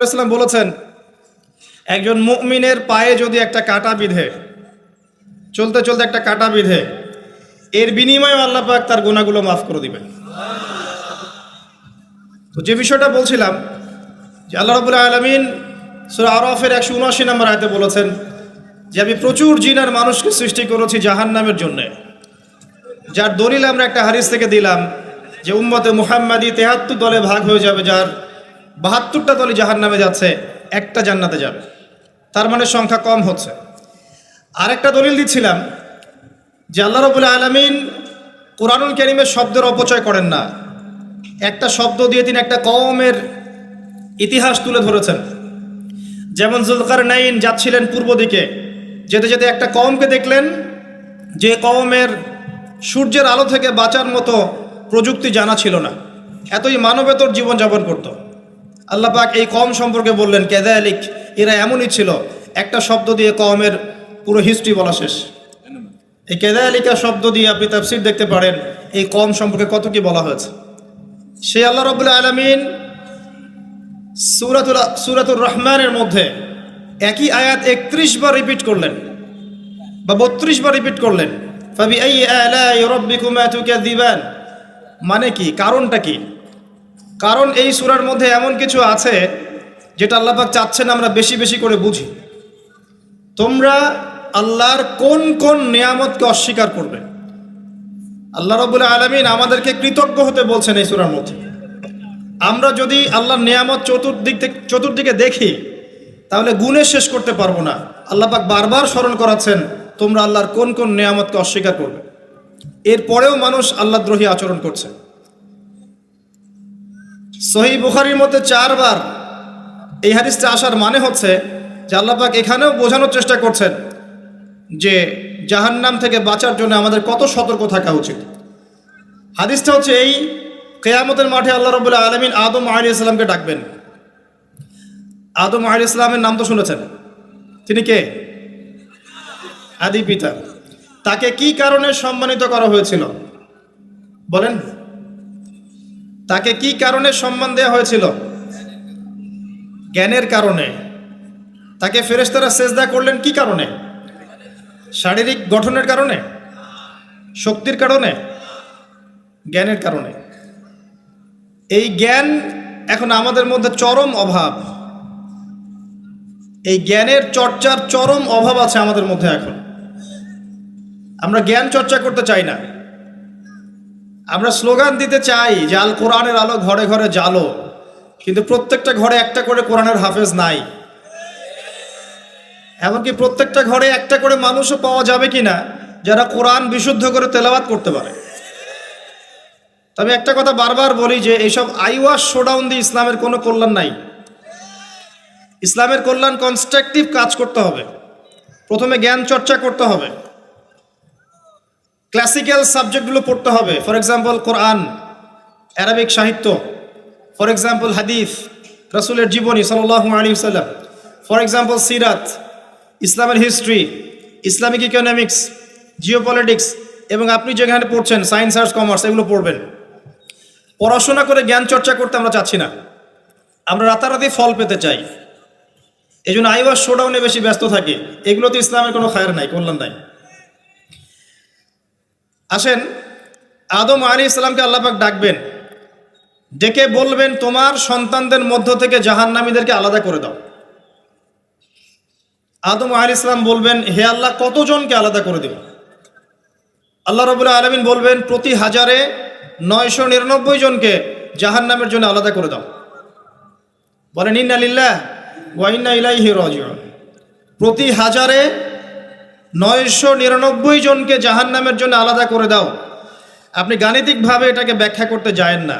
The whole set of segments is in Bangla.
ইসলাম বলেছেন, একজন মুমিনের পায়ে যদি একটা কাঁটা বিঁধে, চলতে চলতে একটা কাঁটা বিঁধে, এর বিনিময়ে আল্লাহ পাক তার গুনাহগুলো মাফ করে দিবেন। তো যে বিষয়টা বলছিলাম যে আল্লাহ রাব্বুল আলামিন সূরা আরাফের 179 নম্বর আয়াতে বলেছেন যে আমি প্রচুর জিন আর মানুষকে সৃষ্টি করেছি জাহান্নামের জন্য। যার দলিল আমরা একটা হাদিস থেকে দিলাম যে উম্মতে মুহাম্মাদি 73 দলে ভাগ হয়ে যাবে, যার 72টা দলই জাহান্নামে যাচ্ছে, একটা জান্নাতে যাবে। তার মানে সংখ্যা কম হচ্ছে। আরেকটা দলিল দিচ্ছিলাম যে আল্লাহ রাব্বুল আলামিন কোরআনুল কারীমের শব্দের অপচয় করেন না। একটা শব্দ দিয়ে তিনি একটা কওমের ইতিহাস তুলে ধরেছেন। যেমন যুলকারনাইন যাচ্ছিলেন পূর্ব দিকে, যেতে যেতে একটা কওমকে দেখলেন যে কওমের সূর্যের আলো থেকে বাঁচার মতো প্রযুক্তি জানা ছিল না, এতই মানবেতর জীবনযাপন করত। আল্লাহ পাক এই কওম সম্পর্কে বললেন কাযালিক, এরা এমনই ছিল। একটা শব্দ দিয়ে কওমের পুরো হিস্ট্রি বলা শেষ। এই কাযালিকা শব্দ দিয়ে আপনি তাফসীর দেখতে পারেন এই কওম সম্পর্কে কত কি বলা হয়েছে। সেই আল্লাহ রাব্বুল আলামিন সূরাতুর রহমানের মধ্যে একই আয়াত 31 বার রিপিট করলেন বা 32 বার রিপিট করলেন, ফাবিআইয়ি আলাই রাব্বিকুমা তুকাযিবান। মানে কি, কারণটা কি? কারণ এই সূরার মধ্যে এমন কিছু আছে যেটা আল্লাহ পাক চাচ্ছেন আমরা বেশি বেশি করে বুঝি। তোমরা আল্লাহর কোন কোন নিয়ামতকে অস্বীকার করবে। আল্লাহ রাব্বুল আলামিন আমাদেরকে কৃতজ্ঞ হতে বলছেন এই সূরার মধ্যে। আমরা যদি আল্লাহর নিয়ামত চতুর্দিকে দেখি তাহলে গুণে শেষ করতে পারবো না। আল্লাহ পাক বারবার স্মরণ করাচ্ছেন তোমরা আল্লাহর কোন কোন নিয়ামতকে অস্বীকার করবে। এরপরেও মানুষ আল্লাহদ্রোহী আচরণ করছে। সহিহ বুখারীর মধ্যে 4 বার এই হাদিসটা আসার মানে হচ্ছে যে আল্লাহ পাক এখানেও বোঝানোর চেষ্টা করছেন যে জাহান্নাম থেকে বাঁচার জন্য আমাদের কত সতর্ক থাকা উচিত। হাদিসটা হচ্ছে এই, কিয়ামতের মাঠে আল্লাহ রাব্বুল আলামিন আদম আলাইহিস সালামকে ডাকবেন। আদম আলাইহিস সালামের নাম তো শুনেছেন, তিনি কে? আদি পিতা। তাকে কি কারণে সম্মানিত করা হয়েছিল বলেন? তাকে কি কারণে সম্মান দেওয়া হয়েছিল? জ্ঞানের কারণে। তাকে ফেরেশতারা সেজদা করলেন কি কারণে? শারীরিক গঠনের কারণে, শক্তির কারণে, জ্ঞানের কারণে। এই জ্ঞান এখন আমাদের মধ্যে চরম অভাব। এই জ্ঞানের চর্চার চরম অভাব আছে আমাদের মধ্যে এখন। আমরা জ্ঞান চর্চা করতে চাই না। আমরা স্লোগান দিতে চাই যে আল কোরআনের আলো ঘরে ঘরে জ্বালো, কিন্তু প্রত্যেকটা ঘরে একটা করে কোরআনের হাফেজ নাই। এমনকি প্রত্যেকটা ঘরে একটা করে মানুষও পাওয়া যাবে কিনা যারা কোরআন বিশুদ্ধ করে তেলাওয়াত করতে পারে। তবে একটা কথা বারবার বলি যে এইসব আইওয়াশ শোডাউন দিয়ে ইসলামের কোনো কল্যাণ নাই। ইসলামের কল্যাণ কনস্ট্রাকটিভ কাজ করতে হবে। প্রথমে জ্ঞান চর্চা করতে হবে, ক্লাসিক্যাল সাবজেক্টগুলো পড়তে হবে। ফর এক্সাম্পল কোরআন, অ্যারাবিক সাহিত্য, ফর এক্সাম্পল হাদিস, রাসূলের জীবনী সাল্লাল্লাহু আলাইহি ওয়াসাল্লাম, ফর এক্সাম্পল সিরাত, ইসলামের হিস্ট্রি, ইসলামিক ইকোনমিক্স, জিওপলিটিক্স, এবং আপনি যেখানে পড়ছেন সায়েন্স, আর্টস, কমার্স, এগুলো পড়বেন। পড়াশোনা করে জ্ঞান চর্চা করতে আমরা চাচ্ছি না, আমরা রাতারাতি ফল পেতে চাই। এই জন্য আইওয়াশ শোডাউনে বেশি ব্যস্ত থাকি। এগুলোতে ইসলামের কোনো খায়ের নাই, কল্যাণ নাই। আসেন, আদম আলাইহিস সালামকে আল্লাহ পাক ডাকবেন, ডেকে বলবেন তোমার সন্তানদের মধ্য থেকে জাহান্নামীদেরকে আলাদা করে দাও। আদম আলাইহিস সালাম বলবেন হে আল্লাহ কতজনকে আলাদা করে দেব? আল্লাহ রাব্বুল আলামিন বলবেন প্রতি 1000-এ 999 জনকে জাহান্নামের জন্য আলাদা করে দাও। বলেন ইন্না লিল্লাহ ওয়া ইন্না ইলাইহি রাজিউন। প্রতি 1000-এ 999 জনকে জাহান্নামের জন্য আলাদা করে দাও। আপনি গাণিতিকভাবে এটাকে ব্যাখ্যা করতে যায়েন না।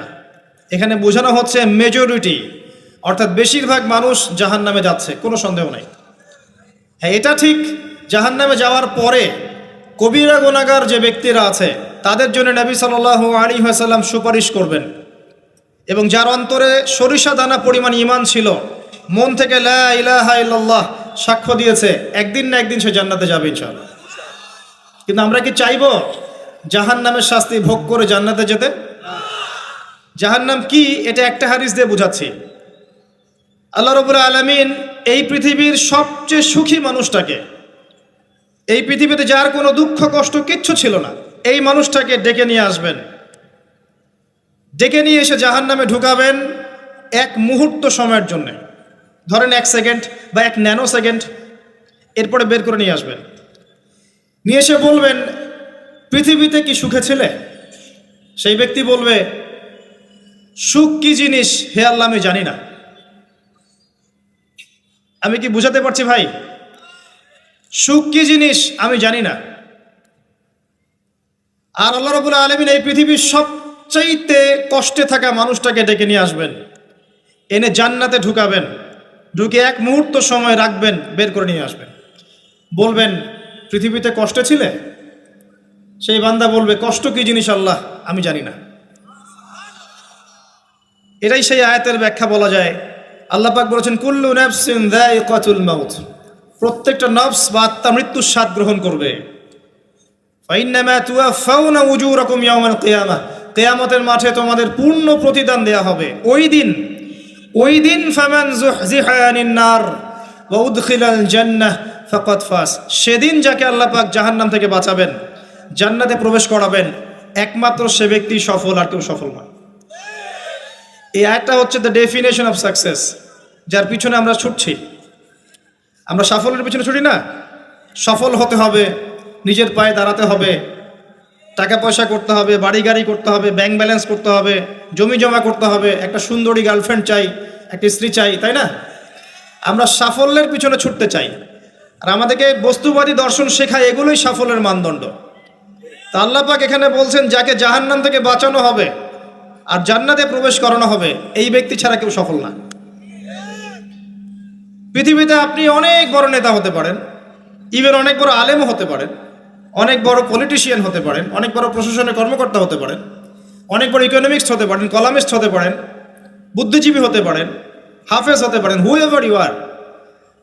এখানে বোঝানো হচ্ছে মেজরিটি, অর্থাৎ বেশিরভাগ মানুষ জাহান্নামে যাচ্ছে, কোনো সন্দেহ নাই। হ্যাঁ, এটা ঠিক, জাহান্নামে যাওয়ার পরে কবিরা গুনাহগার যে ব্যক্তিরা আছে তাদের জন্য নবী সাল্লাল্লাহু আলাইহি ওয়াসাল্লাম সুপারিশ করবেন। এবং যার অন্তরে সরিষা দানা পরিমাণ ঈমান ছিল, মন থেকে লা ইলাহা ইল্লাল্লাহ সাক্ষ্য দিয়েছে, একদিন না একদিন সে জান্নাতে যাবে ইনশাআল্লাহ। কিন্তু আমরা কি চাইবো জাহান্নামের শাস্তি ভোগ করে জান্নাতে যেতে? জাহান্নাম কি এটা একটা হাদিস দিয়ে বুঝাচ্ছি। আল্লাহ রাব্বুল আলামিন এই পৃথিবীর সবচেয়ে সুখী মানুষটাকে, এই পৃথিবীতে যার কোনো দুঃখ কষ্ট কিচ্ছু ছিল না, এই মানুষটাকে ডেকে নিয়ে আসবেন। ডেকে নিয়ে এসে জাহান্নামে ঢুকাবেন এক মুহূর্ত সময়ের জন্যে, ধরেন 1 সেকেন্ড বা 1 ন্যানো সেকেন্ড। এরপরে বের করে নিয়ে আসবেন, নিয়ে এসে বলবেন পৃথিবীতে কি সুখে ছিলে? সেই ব্যক্তি বলবে সুখ কি জিনিস হে আল্লাহ আমি জানি না। আমি কি বুঝাতে পারছি ভাই? সুখ কি জিনিস আমি জানি না। আর আল্লাহ রাব্বুল আলামিন এই পৃথিবীর সবচাইতে কষ্টে থাকা মানুষটাকে ডেকে নিয়ে আসবেন, এনে জান্নাতে ঢুকাবেন, ঢুকে 1 মুহূর্ত সময় রাখবেন, বের করে নিয়ে আসবেন। বলবেন পৃথিবীতে কষ্টে ছিলে? সেই বান্দা বলবে কষ্ট কি জিনিস আল্লাহ আমি জানি না। এটাই সেই আয়াতের ব্যাখ্যা বলা যায়। আল্লাহ পাক বলেছেন কুল্লু নাফসিন যায়িকাতুল মাউত, প্রত্যেকটা নফস বা আত্মা মৃত্যুর স্বাদ গ্রহণ করবে। ফাইন্নামা তুওয়াফাউনা উজুরাকুম ইয়াওমাল কিয়ামাহ, কিয়ামতের মাঠে তোমাদের পূর্ণ প্রতিদান দেয়া হবে। ওই দিন ফামান যুহজিহা আনিন নার ওয়া উদখিলাল জান্নাহ ফাকাদ ফাজ, সেদিন যাকে আল্লাহ পাক জাহান্নাম থেকে বাঁচাবেন, জান্নাতে প্রবেশ করাবেন, একমাত্র সে ব্যক্তি সফল, আর কেউ সফল নয়। এই আয়াতটা হচ্ছে দ্য ডেফিনেশন অফ সাকসেস, যার পিছনে আমরা ছুটছি। আমরা সাফল্যের পিছনে ছুটি না। সফল হতে হবে, নিজের পায়ে দাঁড়াতে হবে, টাকা পয়সা করতে হবে, বাড়ি গাড়ি করতে হবে, ব্যাংক ব্যালেন্স করতে হবে, জমি জমা করতে হবে, একটা সুন্দরী গার্লফ্রেন্ড চাই, একটা স্ত্রী চাই, তাই না? আমরা সাফল্যের পিছনে ছুটতে চাই, আর আমাদেরকে বস্তুবাদী দর্শন শেখায় এগুলোই সাফল্যের মানদণ্ড। তা আল্লাহ পাক এখানে বলছেন যাকে জাহান্নাম থেকে বাঁচানো হবে আর জান্নাতে প্রবেশ করানো হবে, এই ব্যক্তি ছাড়া কেউ সফল না। পৃথিবীতে আপনি অনেক বড় নেতা হতে পারেন, ইভেন অনেক বড় আলেমও হতে পারেন, অনেক বড় পলিটিশিয়ান হতে পারেন, অনেক বড় প্রশাসনের কর্মকর্তা হতে পারেন, অনেক বড় ইকোনমিক্স হতে পারেন, কলামিস্ট হতে পারেন, বুদ্ধিজীবী হতে পারেন, হাফেজ হতে পারেন, হু এভার ইউ আর,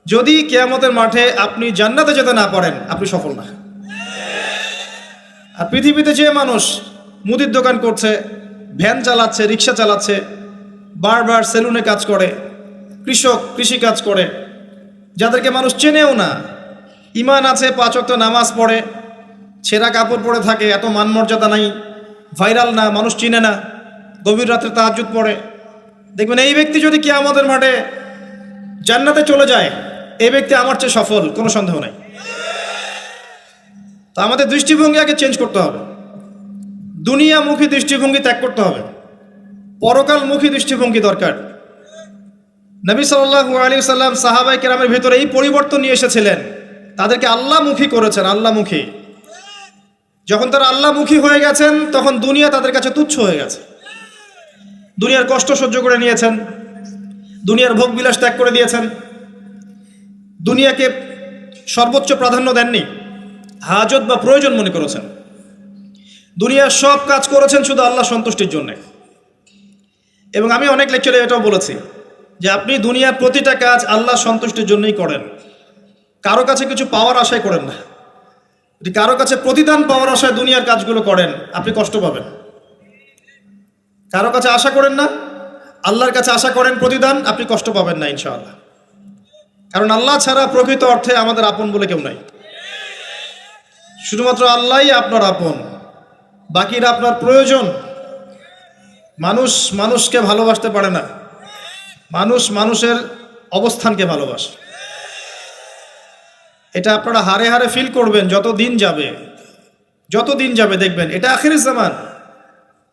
যদি কিয়ামতের মাঠে আপনি জান্নাতে যেতে না পারেন, আপনি সফল না। আর পৃথিবীতে যে মানুষ মুদির দোকান করছে, ভ্যান চালাচ্ছে, রিক্সা চালাচ্ছে, বারবার সেলুনে কাজ করে, কৃষক কৃষি কাজ করে, যাদেরকে মানুষ চেনেও না, ইমান আছে, 5 ওয়াক্ত নামাজ পড়ে, ছেঁড়া কাপড় পরে থাকে, এত মান মর্যাদা নাই, ভাইরাল না, মানুষ চিনে না, গভীর রাত্রে তাহাজ্জুদ পড়ে, দেখবেন এই ব্যক্তি যদি কিয়ামতের মাঠে জান্নাতে চলে যায়, এই ব্যক্তি আমার চেয়ে সফল, কোনো সন্দেহ নাই। তা আমাদের দৃষ্টিভঙ্গি আগে চেঞ্জ করতে হবে, দুনিয়ামুখী দৃষ্টিভঙ্গি ত্যাগ করতে হবে, পরকালমুখী দৃষ্টিভঙ্গি দরকার। নবী সাল্লাল্লাহু আলাইহি ওয়াসাল্লাম সাহাবায়ে কেরামের ভিতরে এই পরিবর্তন নিয়ে এসেছিলেন, তাদেরকে আল্লাহমুখী করেছেন, আল্লাহমুখী। যখন তারা আল্লাহমুখী হয়ে গেছেন, তখন দুনিয়া তাদের কাছে তুচ্ছ হয়ে গেছে। দুনিয়ার কষ্ট সহ্য করে নিয়েছেন, দুনিয়ার ভোগ বিলাস ত্যাগ করে দিয়েছেন, দুনিয়াকে সর্বোচ্চ প্রাধান্য দেননি, হাজত বা প্রয়োজন মনে করেছেন। দুনিয়ার সব কাজ করেছেন শুধু আল্লাহ সন্তুষ্টির জন্য। এবং আমি অনেক লেকচারে এটাও বলেছি যে আপনি দুনিয়ার প্রতিটা কাজ আল্লাহ সন্তুষ্টির জন্যই করেন, কারো কাছে কিছু পাওয়ার আশায় করেন না। যদি কারো কাছে প্রতিদান পাওয়ার আশায় দুনিয়ার কাজগুলো করেন, আপনি কষ্ট পাবেন। কারো কাছে আশা করেন না, আল্লাহর কাছে আশা করেন প্রতিদান, আপনি কষ্ট পাবেন না ইনশাআল্লাহ। কারণ আল্লাহ ছাড়া প্রকৃত অর্থে আমাদের আপন বলে কেউ নাই। শুধুমাত্র আল্লাহই আপনার আপন, বাকিরা আপনার প্রয়োজন। মানুষ মানুষকে ভালোবাসতে পারে না, মানুষ মানুষের অবস্থানকে ভালোবাসে। এটা আপনারা হারে হারে ফিল করবেন যত দিন যাবে দেখবেন এটা আখিরুজ জামান,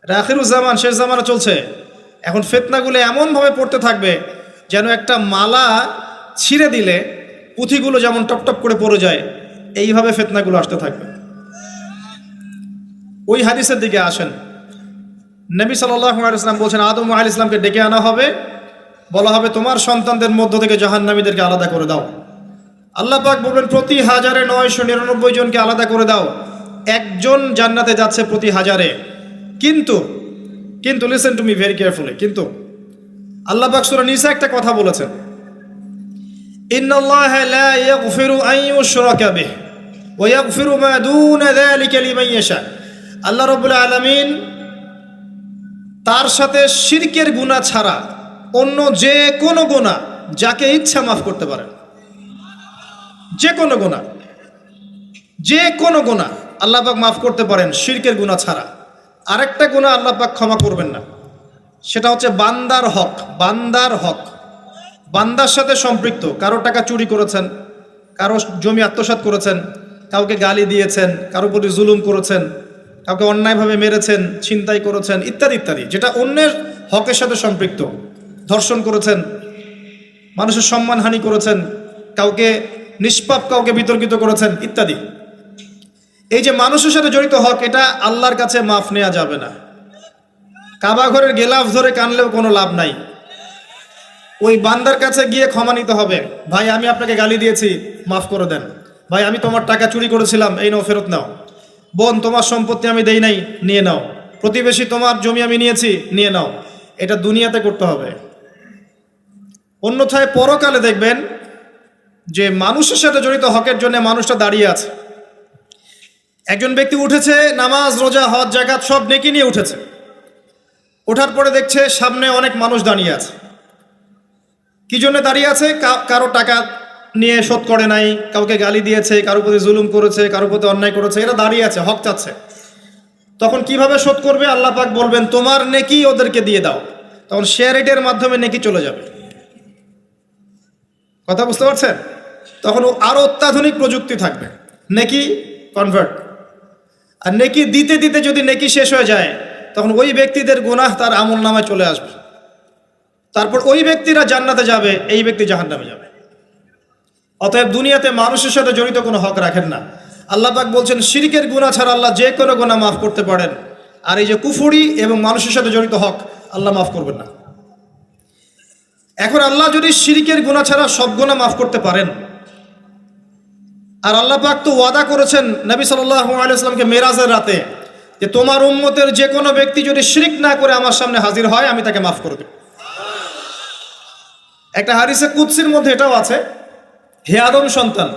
এটা আখিরুজ জামান, শেষ জামানা চলছে। এখন ফিতনাগুলো এমনভাবে পড়তে থাকবে যেন একটা মালা ছিঁড়ে দিলে পুঁথিগুলো যেমন টপটপ করে পড়ে যায়, এইভাবে ফিতনাগুলো আসতে থাকবে। ওই হাদিসের দিকে আসেন। নবী সাল্লাল্লাহু আলাইহি ওয়াসাল্লাম বলছেন আদম আলাইহিস সালামকে ডেকে আনা হবে, বলা হবে তোমার সন্তানদের মধ্য থেকে জাহান্নামীদেরকে আলাদা করে দাও। আল্লাহ পাক বলবেন প্রতি 1999 জনকে আলাদা করে দাও, একজন জান্নাতে যাচ্ছে প্রতি 1000-এ। কিন্তু listen to me very carefully, কিন্তু আল্লাহ পাক সূরা নিসা একটা কথা বলেছেন, ইন্নাল্লাহা লা ইয়াগফিরু আন ইউশরাকা বিহি ওয়া ইয়াগফিরু মা দুনা যালিকা লিমান ইয়াশা। আল্লাহ রাব্বুল আলামিন তার সাথে শিরকের গুনাহ ছাড়া অন্য যে কোনো গুনাহ যাকে ইচ্ছা মাফ করতে পারেন। যে কোনো গুনাহ, যে কোনো গুনাহ আল্লাহ পাক মাফ করতে পারেন, শিরকের গুনাহ ছাড়া। আরেকটা গুনাহ আল্লাহ পাক ক্ষমা করবেন না, সেটা হচ্ছে বান্দার হক। বান্দার হক, বান্দার সাথে সম্পৃক্ত। কারো টাকা চুরি করেছেন, কারো জমি আত্মসাৎ করেছেন, কাউকে গালি দিয়েছেন, কারো প্রতি জুলুম করেছেন, কাউকে অন্যায়ভাবে মেরেছেন, ছিনতাই করেছেন, ইত্যাদি ইত্যাদি, যেটা অন্যের হকের সাথে সম্পৃক্ত। ধর্ষণ করেছেন, মানুষের সম্মানহানি করেছেন, কাউকে নিষ্পাপ কাউকে বিতর্কিত করেছেন, ইত্যাদি। এই যে মানুষের সাথে জড়িত হক, এটা আল্লাহর কাছে মাফ নেওয়া যাবে না। কাবা ঘরের গেলাফ ধরে কানলেও কোনো লাভ নাই। ওই বান্দার কাছে গিয়ে ক্ষমা নিতে হবে। ভাই, আমি আপনাকে গালি দিয়েছি, মাফ করে দেন। ভাই, আমি তোমার টাকা চুরি করেছিলাম, এই নাও, ফেরত নাও। বোন, তোমার সম্পত্তি আমি দেই নাই, নিয়ে নাও। প্রতিবেশী, তোমার জমি আমি নিয়েছি, নিয়ে নাও। এটা দুনিয়াতে করতে হবে। অন্যথায় পরকালে দেখবেন যে মানুষের সাথে জড়িত হকের জন্য মানুষটা দাঁড়িয়ে আছে। একজন ব্যক্তি উঠেছে, নামাজ, রোজা, হজ, যাকাত সব নেকি নিয়ে উঠেছে। ওঠার পরে দেখছে সামনে অনেক মানুষ দাঁড়িয়ে আছে। কি জন্য দাঁড়িয়ে আছে? কারো টাকা নিয়ে শোধ করে নাই, কাউকে গালি দিয়েছে, কারো প্রতি জুলুম করেছে, কারো প্রতি অন্যায় করেছে, এরা দাঁড়িয়ে আছে, হক চাচ্ছে। তখন কিভাবে শোধ করবে? আল্লাহ পাক বলবেন, তোমার নেকি ওদেরকে দিয়ে দাও। তখন শেয়ার রেটের মাধ্যমে নেকি চলে যাবে। কথা বুঝতে পারছেন? তখন আরো অত্যাধুনিক প্রযুক্তি থাকবে, নেকি কনভার্ট। আর নেকি দিতে দিতে যদি নেকি শেষ হয়ে যায়, তখন ওই ব্যক্তিদের গুনাহ তার আমল নামায় চলে আসবে। তারপর ওই ব্যক্তিরা জান্নাতে যাবে, এই ব্যক্তি জাহান্নামে যাবে। অতএব দুনিয়াতে মানুষের সাথে জড়িত কোনো হক রাখেন না। আল্লাহ পাক বলছেন, শিরকের গুনাহ ছাড়া আল্লাহ যে কোনো গুনাহ মাফ করতে পারেন। আর এই যে কুফরি এবং মানুষের সাথে জড়িত হক, আল্লাহ মাফ করবেন না। এখন আল্লাহ যদি শিরকের গুনাহ ছাড়া সব গুনাহ মাফ করতে পারেন, আর আল্লাহ পাক তো ওয়াদা করেছেন নবী সাল্লাল্লাহু আলাইহি ওয়াসাল্লামকে মেরাজের রাতে, যে তোমার উম্মতের যে কোনো ব্যক্তি যদি শিরক না করে আমার সামনে হাজির হয়, আমি তাকে মাফ করে দেব। একটা হাদিসে কুদসির মধ্যে এটাও আছে, হে আদম সন্তান,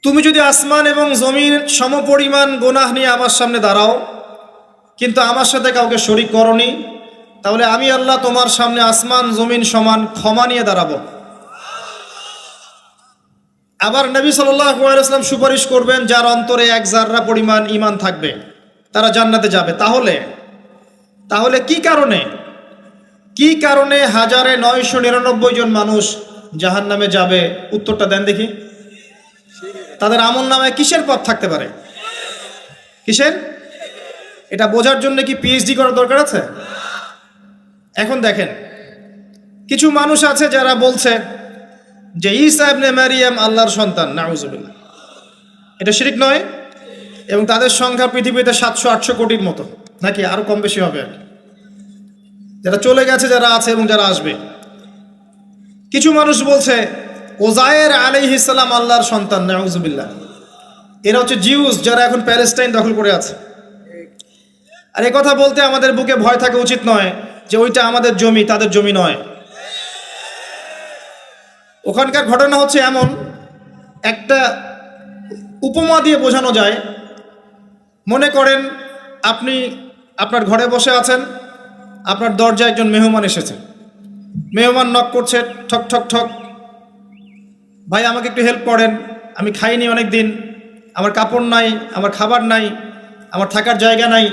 তুমি যদি আসমান এবং জমির সমপরিমাণ গুনাহ নিয়ে আমার সামনে দাঁড়াও, কিন্তু আমার সাথে কাউকে শরীক করনি, তাহলে আমি আল্লাহ তোমার সামনে আসমান জমিন সমান ক্ষমা নিয়ে দাঁড়াবো। আবার নবী সাল্লাল্লাহু আলাইহি ওয়াসাল্লাম সুপারিশ করবেন, যার অন্তরে এক জাররা পরিমাণ ঈমান থাকবে, তারা জান্নাতে যাবে। তাহলে কি কারণে 1999 জন মানুষ জাহান্নামে যাবে? উত্তরটা দেন দেখি। তাদের আমল নামায় কিসের পাপ থাকতে পারে? কিসের? এটা বোঝার জন্য কি পিএইচডি করার দরকার আছে? এখন দেখেন, কিছু মানুষ আছে যারা বলছে যে ঈসা ইবনে মারিয়াম আল্লাহর সন্তান। নাউজুবিল্লাহ। এটা শিরক নয়? এবং তাদের সংখ্যা পৃথিবীতে 700-800 কোটির মতো, নাকি আরো কম বেশি হবে? যারা চলে গেছে, যারা আছে এবং যারা আসবে। কিছু মানুষ বলছে ওজায়ের আলাইহিস সালাম আল্লাহর সন্তান। নাউজুবিল্লাহ। এরা হচ্ছে জিউস, যারা এখন প্যালেস্টাইন দখল করে আছে। আর এই কথা বলতে আমাদের বুকে ভয় থাকা উচিত নয় যে ওইটা আমাদের জমি, তাদের জমি নয়। ওখানকার ঘটনা হচ্ছে এমন, একটা উপমা দিয়ে বোঝানো যায়। মনে করেন আপনি আপনার ঘরে বসে আছেন, আপনার দরজায় একজন মেহমান এসেছে। মেহমান নক করছে, ঠক ঠক ঠক। ভাই, আমাকে একটু হেল্প করেন, আমি খাইনি অনেক দিন, আমার কাপড় নাই, আমার খাবার নাই, আমার থাকার জায়গা নাই,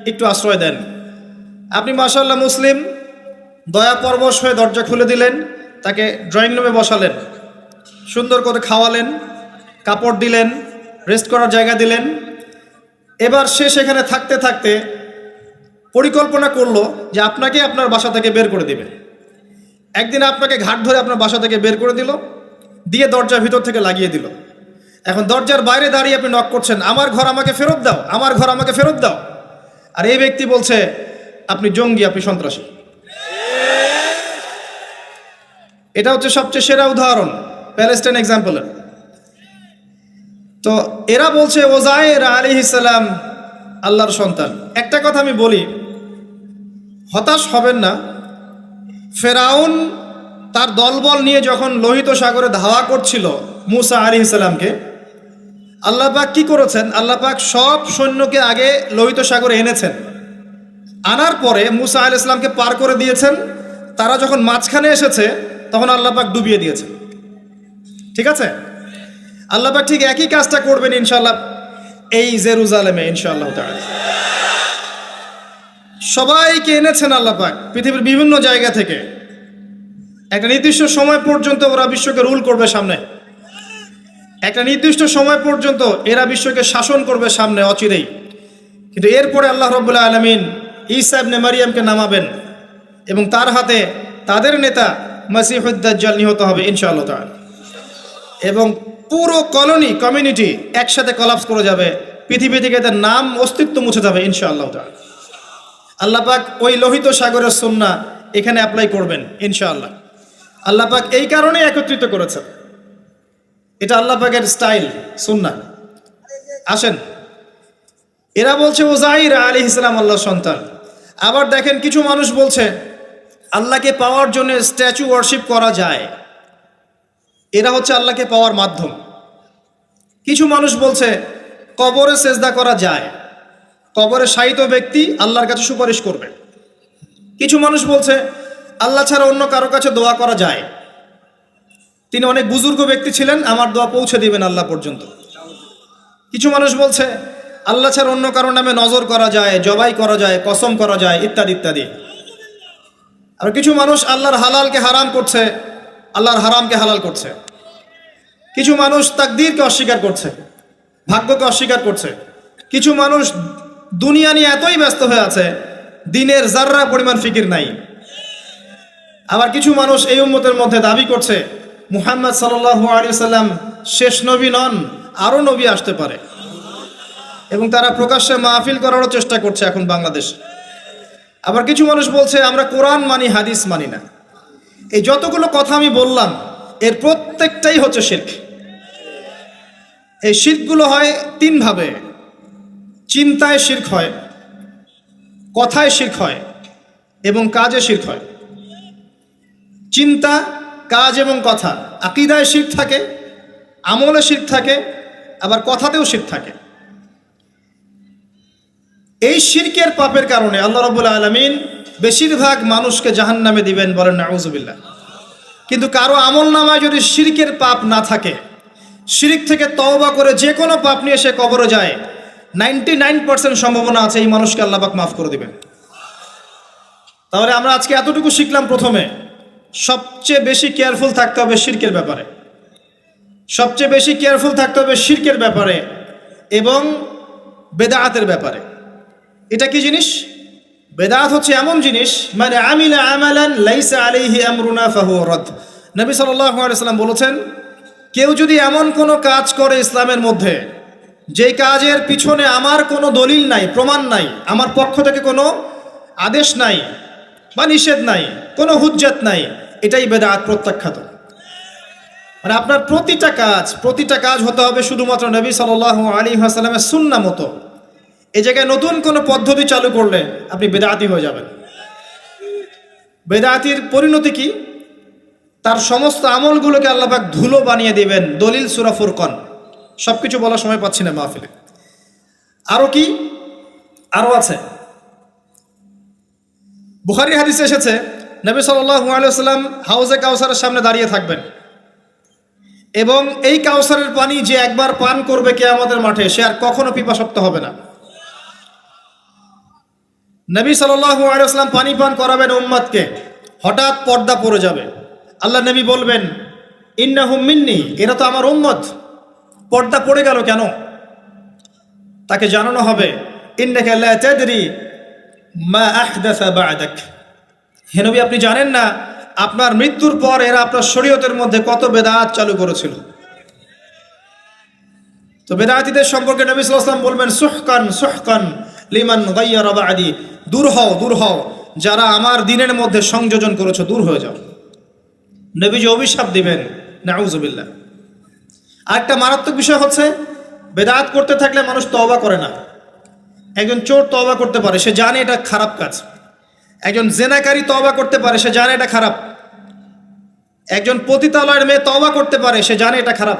একটু আশ্রয় দেন। আপনি মাশাআল্লাহ মুসলিম, দয়া পরবশ হয়ে দরজা খুলে দিলেন, তাকে ড্রয়িং রুমে বসালেন, সুন্দর করে খাওয়ালেন, কাপড় দিলেন, রেস্ট করার জায়গা দিলেন। এবার সে সেখানে থাকতে থাকতে পরিকল্পনা করলো যে আপনাকে আপনার বাসা থেকে বের করে দিবে। একদিন আপনাকে ঘাট ধরে আপনার বাসা থেকে বের করে দিল, দিয়ে দরজার ভিতর থেকে লাগিয়ে দিল। এখন দরজার বাইরে দাঁড়িয়ে আপনি নক করছেন, আমার ঘর আমাকে ফেরত দাও, আমার ঘর আমাকে ফেরত দাও। আর এই ব্যক্তি বলছে আপনি জঙ্গি, আপনি সন্ত্রাসী। এটা হচ্ছে সবচেয়ে সেরা উদাহরণ প্যালেস্টাইন এক্সাম্পলের। তো এরা বলছে ওজায়ের আলাইহিস সালাম আল্লাহর সন্তান। একটা কথা আমি বলি, হতাশ হবেন না। ফেরাউন তার দলবল নিয়ে যখন লোহিত সাগরে ধাওয়া করছিল মুসা আলাইহিস সালামকে, আল্লাহ পাক কি করেছেন? আল্লাহ পাক সব সৈন্যকে আগে লোহিত সাগরে এনেছেন, আনার পরে মুসা আলাইহিস সালামকে পার করে দিয়েছেন। তারা যখন মাঝখানে এসেছে, তখন আল্লাহ পাক ডুবিয়ে দিয়েছেন। ঠিক আছে, আল্লাহ পাক ঠিক একই কাজটা করবেন ইনশাআল্লাহ এই জেরুজালেমে ইনশাআল্লাহ তাআলা। সবাইকে এনেছেন আল্লাহ পাক পৃথিবীর বিভিন্ন জায়গা থেকে। একটা নির্দিষ্ট সময় পর্যন্ত ওরা বিশ্বকে রুল করবে সামনে, একটা নির্দিষ্ট সময় পর্যন্ত এরা বিশ্বকে শাসন করবে সামনে অচিরেই। কিন্তু এরপরে আল্লাহ রাব্বুল আলামিন ঈসা ইবনে মারিয়ামকে নামাবেন এবং তার হাতে তাদের নেতা মাসিহুদ দাজ্জাল নিহত হবে ইনশাআল্লাহ তাআলা। এবং পুরো কমিউনিটি একসাথে কলাপস করে যাবে, পৃথিবী থেকে তার নাম অস্তিত্ব মুছে যাবে ইনশাআল্লাহ তাআলা। আল্লাহ পাক ওই লোহিত সাগরের সুন্নাহ এখানে অ্যাপ্লাই করবেন ইনশাআল্লাহ। আল্লাহ পাক এই কারণে একত্রিত করেছেন, এটা আল্লাহ পাকের স্টাইল সুন্নাহ। আসেন, এরা বলছে উযাইর আলাইহিস সালাম আল্লাহর সন্তান। আবার দেখেন কিছু মানুষ বলছে আল্লাহকে পাওয়ার জন্য স্ট্যাচু ওয়ার্শিপ করা যায়, এরা হচ্ছে আল্লাহকে পাওয়ার মাধ্যম। কিছু মানুষ বলছে কবরে সেজদা করা যায়, কবরে শায়িত ব্যক্তি আল্লাহর কাছে সুপারিশ করবে। কিছু মানুষ বলছে আল্লাহ ছাড়া অন্য কারো কাছে দোয়া করা যায়, তিনি অনেক বুজুর্গ ব্যক্তি ছিলেন, আমার দোয়া পৌঁছে দিবেন আল্লাহ পর্যন্ত। কিছু মানুষ বলছে আল্লাহ ছাড়া অন্য কারো নামে নজর করা যায়, জবাই করা যায়, কসম করা যায়, ইত্যাদি ইত্যাদি। আর কিছু মানুষ আল্লাহর হালালকে হারাম করছে, আল্লাহর হারামকে হালাল করছে। কিছু মানুষ তাকদীরকে অস্বীকার করছে, ভাগ্যকে অস্বীকার করছে। কিছু মানুষ দুনিয়া নিয়ে এতই ব্যস্ত হয়ে আছে দিনের যাররা পরিমাণ ফিকির নাই। আবার কিছু মানুষ এই উম্মতের মধ্যে দাবি করছে মুহাম্মদ সাল্লাল্লাহু আলাইহি সাল্লাম শেষ নবী নন, আরও নবী আসতে পারে, এবং তারা প্রকাশ্যে মাহফিল করারও চেষ্টা করছে এখন বাংলাদেশ। আবার কিছু মানুষ বলছে আমরা কোরআন মানি, হাদিস মানি না। এই যতগুলো কথা আমি বললাম এর প্রত্যেকটাই হচ্ছে শিরক। এই শিরকগুলো হয় তিনভাবে: চিন্তায় শিরক হয়, কথায় শিরক হয় এবং কাজে শিরক হয়। চিন্তা, কাজ এবং কথা, আকীদায় শিরক থাকে, আমলে শিরক থাকে, আবার কথাতেও শিরক থাকে। এই শিরকের পাপের কারণে আল্লাহ রাব্বুল আলামিন বেশিরভাগ মানুষকে জাহান্নামে দিবেন, বলেন নাউযুবিল্লাহ। কিন্তু কারো আমল নামায় যদি শিরকের পাপ না থাকে, শিরক থেকে তওবা করে যে কোনো পাপ নিয়ে সে কবরে যায়, 99% সম্ভাবনা আছে এই মানুষকে আল্লাহ পাক মাফ করে দিবেন। তাহলে আমরা আজকে এতটুকু শিখলাম, প্রথমে সবচেয়ে বেশি কেয়ারফুল থাকতে হবে শিরকের ব্যাপারে, সবচেয়ে বেশি কেয়ারফুল থাকতে হবে শিরকের ব্যাপারে এবং বেদাআতের ব্যাপারে। এটা কি জিনিস? বেদাত হচ্ছে এমন জিনিস, মানে আমিলা আমালান লাইসা আলাইহি আমরুনা ফাহুয়া রাদ। নবী সাল্লাল্লাহু আলাইহি সাল্লাম বলেছেন, কেউ যদি এমন কোনো কাজ করে ইসলামের মধ্যে যেই কাজের পিছনে আমার কোনো দলিল নাই, প্রমাণ নাই, আমার পক্ষ থেকে কোনো আদেশ নাই বা নিষেধ নাই, কোনো হুজ্জাত নাই, এটাই বেদাত, প্রত্যাখ্যাত। মানে আপনার প্রতিটা কাজ হতে হবে শুধুমাত্র নবী সাল্লাল্লাহু আলাইহি ওয়াসাল্লামের সুন্নাহ মতো। এই জায়গায় নতুন কোনো পদ্ধতি চালু করলে আপনি বেদাতি হয়ে যাবেন। বেদাতির পরিণতি কি? তার সমস্ত আমলগুলোকে আল্লাহ পাক ধুলো বানিয়ে দিবেন। দলিল সূরা ফুরকান। সবকিছু বলার সময় পাচ্ছি না মাহফিলে। আরো কি? আরো আছে। বুখারী হাদিসে এসেছে নবী সাল্লাল্লাহু আলাইহি ওয়াসাল্লাম হাউজে কাউসারের সামনে দাঁড়িয়ে থাকবেন এবং এই কাউসারের পানি যে একবার পান করবে কিয়ামতের মাঠে, সে আর কখনো পিপাসার্ত হবে না। নবী সাল্লাল্লাহু আলাইহি ওয়াসাল্লাম পানি পান করাবেন উম্মতকে, হঠাৎ পর্দা পড়ে যাবে। আল্লাহ নবী বলবেন ইন্নাহুম মিন্নি, এরা তো আমার উম্মত। পর্দা পড়ে গেল কেন? তাকে জানানো হবে ইন্নাকা লা তাদরি মা আহদাসা বা'দাক, হে নবী আপনি জানেন না আপনার মৃত্যুর পর এরা আপনার শরীয়তের মধ্যে কত বেদাত চালু করেছিল। তো বেদাতীদের সম্পর্কে নবী সাল্লাল্লাহু আলাইহি ওয়াসাল্লাম বলবেন সুহকান সুহকান লিমান গায়্যারা বা'দি, দূর হও যারা আমার দ্বীনের মধ্যে সংযোজন করেছো, দূর হয়ে যাও। নবীজি অভিশাপ দিবেন, নাউযুবিল্লাহ। আরেকটা মারাত্মক বিষয় হচ্ছে বেদাত করতে থাকলে মানুষ তওবা করে না। একজন চোর তওবা করতে পারে, সে জানে এটা খারাপ কাজ। একজন জেনাকারী তওবা করতে পারে, সে জানে এটা খারাপ। একজন পতিতালয়ের মেয়ে তওবা করতে পারে, সে জানে এটা খারাপ।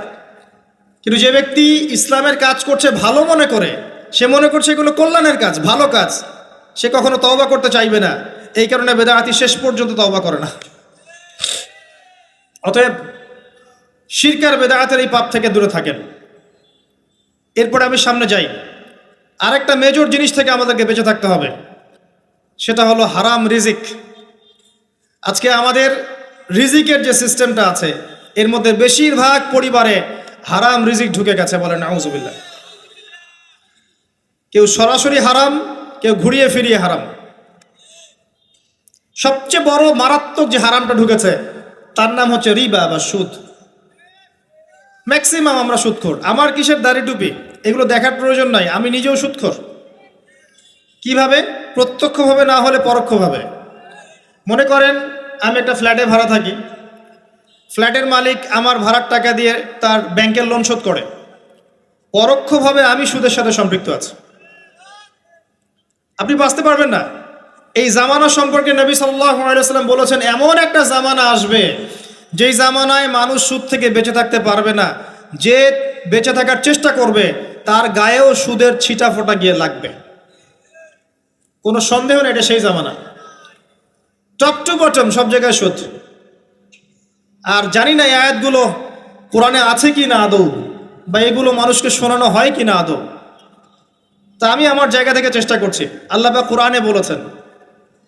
কিন্তু যে ব্যক্তি ইসলামের কাজ করছে ভালো মনে করে, সে মনে করছে এগুলো কল্যাণের কাজ, ভালো কাজ, সে কখনো তওবা করতে চাইবে না। এই কারণে বেদাতি শেষ পর্যন্ত তওবা করে না। অতএব শিরক আর বেদাতের এই পাপ থেকে দূরে থাকেন। এরপরে আমি সামনে যাই। আরেকটা মেজর জিনিস থেকে আমাদেরকে বেঁচে থাকতে হবে, সেটা হলো হারাম রিজিক। আজকে আমাদের রিজিকের যে সিস্টেমটা আছে এর মধ্যে বেশিরভাগ পরিবারে হারাম রিজিক ঢুকে গেছে, বলেন নাউজুবিল্লাহ। কেউ সরাসরি হারাম, কেউ ঘুরিয়ে ফিরিয়ে হারাম। সবচেয়ে বড় মারাত্মক যে হারামটা ঢুকেছে তার নাম হচ্ছে রিবা বা সুদ। ম্যাক্সিমাম আমরা সুদখোর। আমার কিসের দাড়ি টুপি এগুলো দেখার প্রয়োজন নাই, আমি নিজেও সুদখোর। কিভাবে? প্রত্যক্ষভাবে না হলে পরোক্ষভাবে। মনে করেন আমি একটা ফ্ল্যাটে ভাড়া থাকি, ফ্ল্যাটের মালিক আমার ভাড়ার টাকা দিয়ে তার ব্যাংকের লোন শোধ করে, পরোক্ষভাবে আমি সুদের সাথে সম্পৃক্ত আছি। আপনি বাঁচতে পারবেন না। এই জামানা সম্পর্কে নবী সাল্লাল্লাহু আলাইহি ওয়াসাল্লাম বলেছেন, এমন একটা জামানা আসবে যেই জামানায় মানুষ সুদ থেকে বেঁচে থাকতে পারবে না। যে বেঁচে থাকার চেষ্টা করবে তার গায়েও সুদের ছিটা ফোঁটা গিয়ে লাগবে, কোনো সন্দেহ নেই, এটা সেই জামানা। টপ টু বটম সব জায়গায় সুদ। আর জানি না এই আয়াতগুলো কোরআনে আছে কি না আদৌ, বা এগুলো মানুষকে শোনানো হয় কি না আদৌ। তা আমি আমার জায়গা থেকে চেষ্টা করছি। আল্লাহ পাক কোরআনে বলেছেন।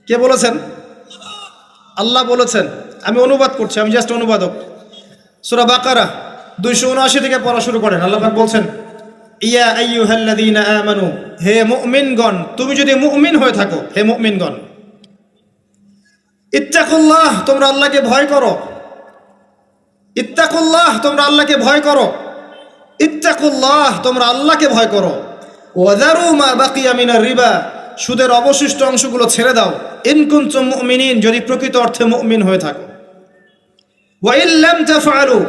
কে বলেছেন? আল্লাহ বলেছেন। আমি অনুবাদ করছি, আমি জাস্ট অনুবাদক। সূরা বাকারা 279 থেকে পড়া শুরু করেন। আল্লাহ পাক বলছেন, ইয়া আইয়ুহাল্লাযীনা আমানু, হে মুমিনগণ, তুমি যদি মুমিন হয়ে থাকো, হে মুমিনগণ, ইত্তাকুল্লাহ, তোমরা আল্লাহকে ভয় করো। ইত্তাকুল্লাহ, তোমরা আল্লাহকে ভয় করো। ইত্তাকুল্লাহ, তোমরা আল্লাহকে ভয় করো। ওয়াযারু মা বাকিয়া মিনার রিবা, সুদের অবশিষ্ট অংশগুলো ছেড়ে দাও। ইন কুনতুম মুমিনিন, যদি প্রকৃত অর্থে মুমিন হয়ে থাকো। ওয়া ইন লাম তাফআলু,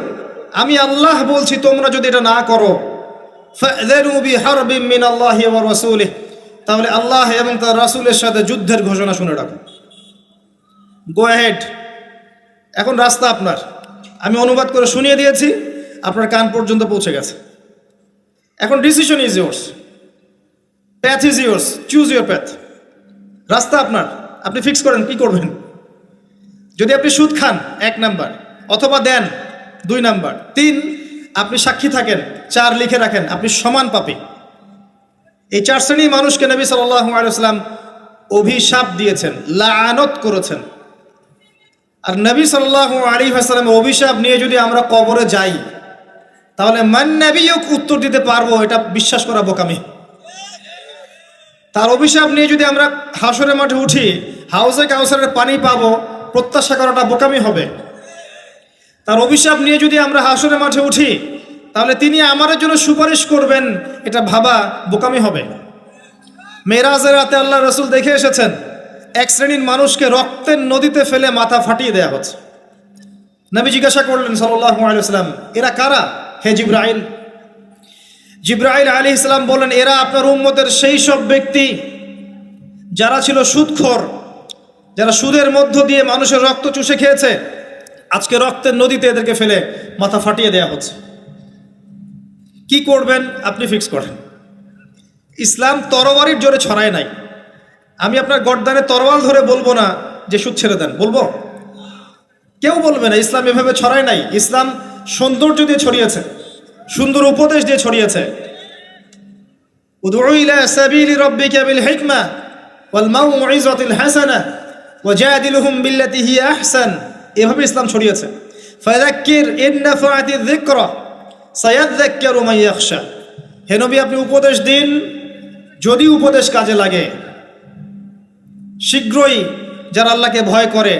আমি আল্লাহ বলছি তোমরা যদি এটা না করো, ফাযরু বিহারবিন মিনাল্লাহি ওয়া রাসূলিহি, তাহলে আল্লাহ এবং তার রাসূলের সাথে যুদ্ধের ঘোষণা শুনে রাখো। Go ahead. এখন রাস্তা আপনার। আমি অনুবাদ করে শুনিয়ে দিয়েছি, আপনার কান পর্যন্ত পৌঁছে গেছে। এখন decision is yours, path is yours, choose your path. রাস্তা আপনার, আপনি ফিক্স করেন কি করবেন। যদি আপনি সুদ খান 1 নাম্বার, অথবা দেন 2 নাম্বার, 3 আপনি সাক্ষী থাকেন, 4 লিখে রাখেন, আপনি সমান পাপী। এই 4 শ্রেণীর মানুষকে নবী সাল্লাল্লাহু আলাইহি ওয়াসাল্লাম অভিশাপ দিয়েছেন, লাআনত করেছেন। আর নবী সাল্লাল্লাহু আলাইহি ওয়াসাল্লামের অভিশাপ নিয়ে যদি আমরা কবরে যাই, তাহলে মান নবিয়ুক উত্তর দিতে পারবো, এটা বিশ্বাস করা বোকামি। তার অভিশাপ নিয়ে যদি আমরা হাসরের মাঠে উঠি, হাউজে কাউসারের পানি পাবো, প্রত্যাশা করাটা বোকামি হবে। তার অভিশাপ নিয়ে যদি আমরা হাসরের মাঠে উঠি, তাহলে তিনি আমাদের জন্য সুপারিশ করবেন, এটা ভাবা বোকামি হবে। মেরাজের রাতে আল্লাহ রাসূল দেখে এসেছেন, এক শ্রেণীর মানুষকে রক্তের নদীতে ফেলে মাথা ফাটিয়ে দেওয়া হচ্ছে। নবী জিজ্ঞাসা করলেন সাল্লাল্লাহু আলাইহি ওয়াসাল্লাম, এরা কারা হে জিবরাইল? জিবরাইল আলাইহিস সালাম বললেন, এরা আপনার উম্মতের সেই সব ব্যক্তি যারা ছিল সুদখোর, যারা সুদের মধ্য দিয়ে মানুষের রক্ত চুষে খেয়েছে। আজকে রক্তের নদীতে এদেরকে ফেলে মাথা ফাটিয়ে দেওয়া হচ্ছে। কি করবেন আপনি ফিক্স করেন। ইসলাম তরবারির জোরে ছড়ায় নাই। আমি আপনার গর্দানে তরোয়াল ধরে বলবো না যে সুদ ছেড়ে দেন, বলবো? কেউ বলবে না। ইসলাম এভাবে ছড়ায় নাই। ইসলাম সৌন্দর্য দিয়ে ছড়িয়েছে, সুন্দর উপদেশ দিয়ে ছড়িয়েছে। উদউ ইলা সাবিলি রাব্বিকা বিল হিকমা ওয়াল মাউইযাতিল হাসানাহ ওয়াজাদিলহুম বিল্লাতি হিয়া আহসান, এভাবে ইসলাম ছড়িয়েছে। ফাযাক্কির ইন নাফাআতিয যিকরা সায়াযাক্কারু মান ইয়াখশা, হে নবী আপনি উপদেশ দিন, যদি উপদেশ কাজে লাগে শীঘ্রই যারা আল্লাহকে ভয় করে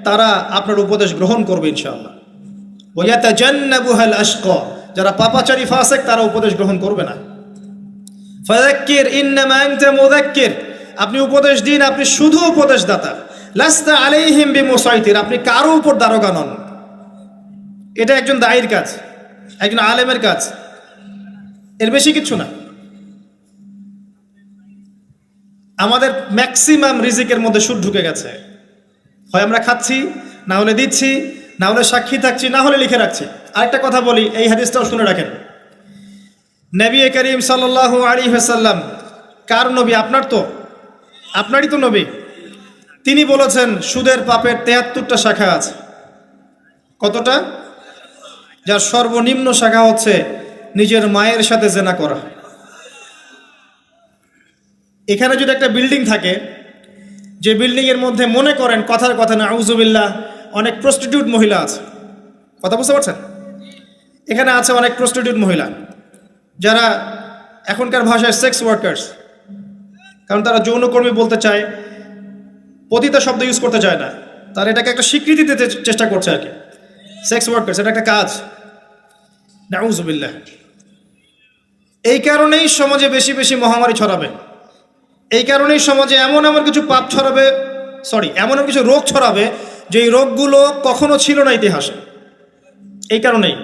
তারা আপনার উপদেশ গ্রহণ করবে ইনশাআল্লাহ। ওয়া ইয়াতাজান্নাবুহাল আশকা, যারা পাপাচারী ফাসিক তারা উপদেশ গ্রহণ করবে না। ফাযাক্কির ইন্নামা আনতা মুযাক্কির, আপনি উপদেশ দিন, আপনি শুধু উপদেশদাতা। লাস্তা আলাইহিম বিমুসাইতির, আপনি কারো উপর দারোগা নন। এটা একজন দায়ীর কাজ, একজন আলেমের কাজ, এর বেশি কিছু না। আমাদের ম্যাক্সিমাম রিজিকের মধ্যে সুদ ঢুকে গেছে। হয় আমরা খাচ্ছি, না হলে দিচ্ছি, না হলে সাক্ষী থাকছি, না হলে লিখে রাখছি। আরেকটা কথা বলি, এই হাদিসটাও শুনে রাখেন। নবী করিম সাল্লাল্লাহু আলাইহি ওয়াসাল্লাম কার নবী? আপনার তো, আপনারই তো নবী। তিনি বলেছেন সুদের পাপের ৭৩টা শাখা আছে। কতটা? যার সর্বনিম্ন শাখা হচ্ছে নিজের মায়ের সাথে জেনা করা। এখানে যদি একটা বিল্ডিং থাকে, যে বিল্ডিংয়ের মধ্যে মনে করেন কথার কথা না আউযুবিল্লাহ অনেক প্রস্টিটিউট মহিলা আছে, কথা বুঝতে পারছেন? এখানে আছে অনেক প্রস্টিটিউট মহিলা যারা এখনকার ভাষায় সেক্স ওয়ার্কার্স, কারণ তারা যৌনকর্মী বলতে চায়, পতিতা শব্দ ইউজ করতে চায় না, তারা এটাকে একটা স্বীকৃতি দিতে চেষ্টা করছে আর কি। সেক্স ওয়ার্কার্স এটা একটা কাজ, নাউযুবিল্লাহ। এই কারণেই সমাজে বেশি বেশি মহামারী ছড়াবে, এই কারণেই সমাজে এমন কিছু পাপ ছড়াবে, এমন কিছু রোগ ছড়াবে যে এই রোগগুলো কখনো ছিল না ইতিহাসে। এই কারণেই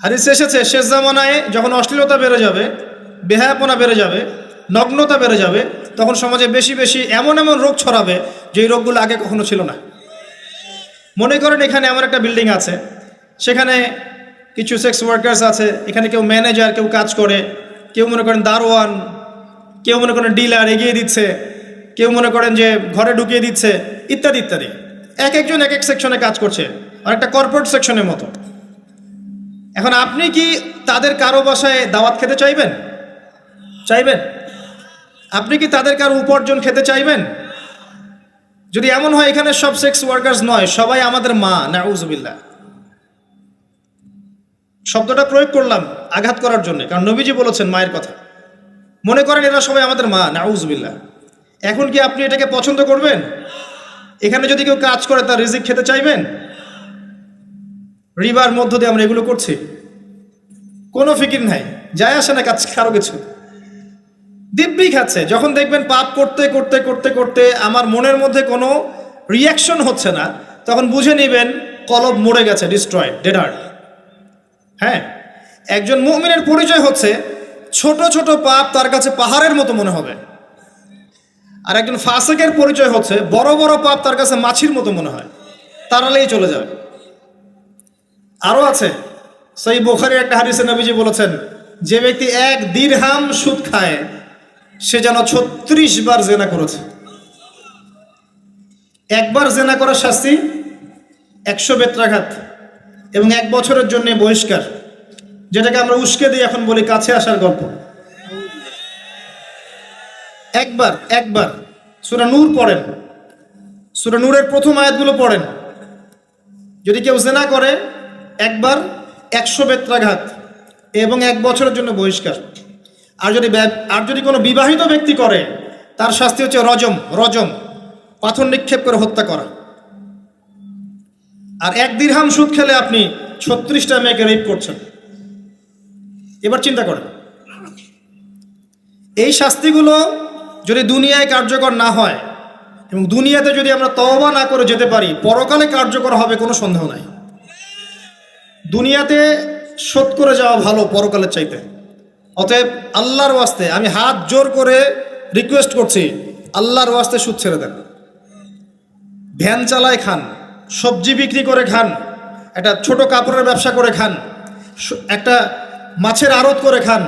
হাদিসে এসেছে শেষ জামানায় যখন অশ্লীলতা বেড়ে যাবে, বেহায়াপনা বেড়ে যাবে, নগ্নতা বেড়ে যাবে, তখন সমাজে বেশি বেশি এমন রোগ ছড়াবে যে এই রোগগুলো আগে কখনো ছিল না। মনে করেন এখানে এমন একটা বিল্ডিং আছে, সেখানে কিছু সেক্স ওয়ার্কার্স আছে, এখানে কেউ ম্যানেজার, কেউ কাজ করে, কেউ মনে করেন দারোয়ান, কেউ মনে করেন ডিলার এগিয়ে দিচ্ছে, কেউ মনে করেন যে ঘরে ঢুকিয়ে দিচ্ছে, ইত্যাদি ইত্যাদি। এক একজন এক এক সেকশনে কাজ করছে, অনেকটা কর্পোরেট সেকশনের মতো। এখন আপনি কি তাদের কারো বাসায় দাওয়াত খেতে চাইবেন? আপনি কি তাদের কারো উপার্জন খেতে চাইবেন? যদি এমন হয় এখানে সব সেক্স ওয়ার্কার্স নয়, সবাই আমাদের মা, নাউযুবিল্লাহ। শব্দটা প্রয়োগ করলাম আঘাত করার জন্য, কারণ নবীজি বলেছেন মায়ের কথা। মনে করেন এরা সবাই আমাদের মা, নাউযুবিল্লাহ। এখন কি আপনি এটাকে পছন্দ করবেন? এখানে যদি কেউ কাজ করে তার রিজিক খেতে চাইবেন? রিবার মধ্য দিয়ে আমরা এগুলো করছি, কোনো ফিকির নাই, যায় আসে না কাজ কারো কিছু, দিব্যি খাচ্ছে। যখন দেখবেন পাপ করতে করতে করতে করতে আমার মনের মধ্যে কোনো রিয়াকশন হচ্ছে না, তখন বুঝে নেবেন কলব মরে গেছে, ডিস্ট্রয়েড, ডেড হার্ট। হ্যাঁ, একজন মুমিনের পরিচয় হচ্ছে ছোট ছোট পাপ তার কাছে পাহাড়ের মতো মনে হবে, আর একজন ফাসিকের পরিচয় হচ্ছে বড় বড় পাপ তার কাছে মাছির মতো মনে হয়, তাড়ালেই চলে যাবে। আরো আছে, সহিহ বুখারীর একটা হাদিসে নবীজি বলেছেন, যে ব্যক্তি 1 দিরহাম সুদ খায় সে যেন 36 বার জেনা করেছে। একবার জেনা করার শাস্তি 100 বেত্রাঘাত এবং 1 বছরের জন্য বহিষ্কার, যেটাকে আমরা উস্কে দিই এখন বলি কাছে আসার গল্প। একবার সূরা নূর পড়েন, সূরা নূরের প্রথম আয়াতগুলো পড়েন। যদি কেউ জেনা করে একবার 100 বেত্রাঘাত এবং 1 বছরের জন্য বহিষ্কার। আর যদি কোনো বিবাহিত ব্যক্তি করে তার শাস্তি হচ্ছে রজম, পাথর নিক্ষেপ করে হত্যা করা। আর 1 দিরহাম সুদ খেলে আপনি 36টা মেয়েকে রেপ করছেন। এবার চিন্তা করেন, এই শাস্তিগুলো যদি দুনিয়ায় কার্যকর না হয় এবং দুনিয়াতে যদি আমরা তওবা না করে যেতে পারি, পরকালে কার্যকর হবে কোনো সন্দেহ নাই। দুনিয়াতে শোধ করে যাওয়া ভালো পরকালের চাইতে। অতএব আল্লাহর ওয়াস্তে আমি হাত জোর করে রিকোয়েস্ট করছি, আল্লাহর ওয়াস্তে সুদ ছেড়ে দেন। ভ্যান চালায় খান, সবজি বিক্রি করে খান, একটা ছোট কাপড়ের ব্যবসা করে খান, একটা মাছের আড়ত করে খান,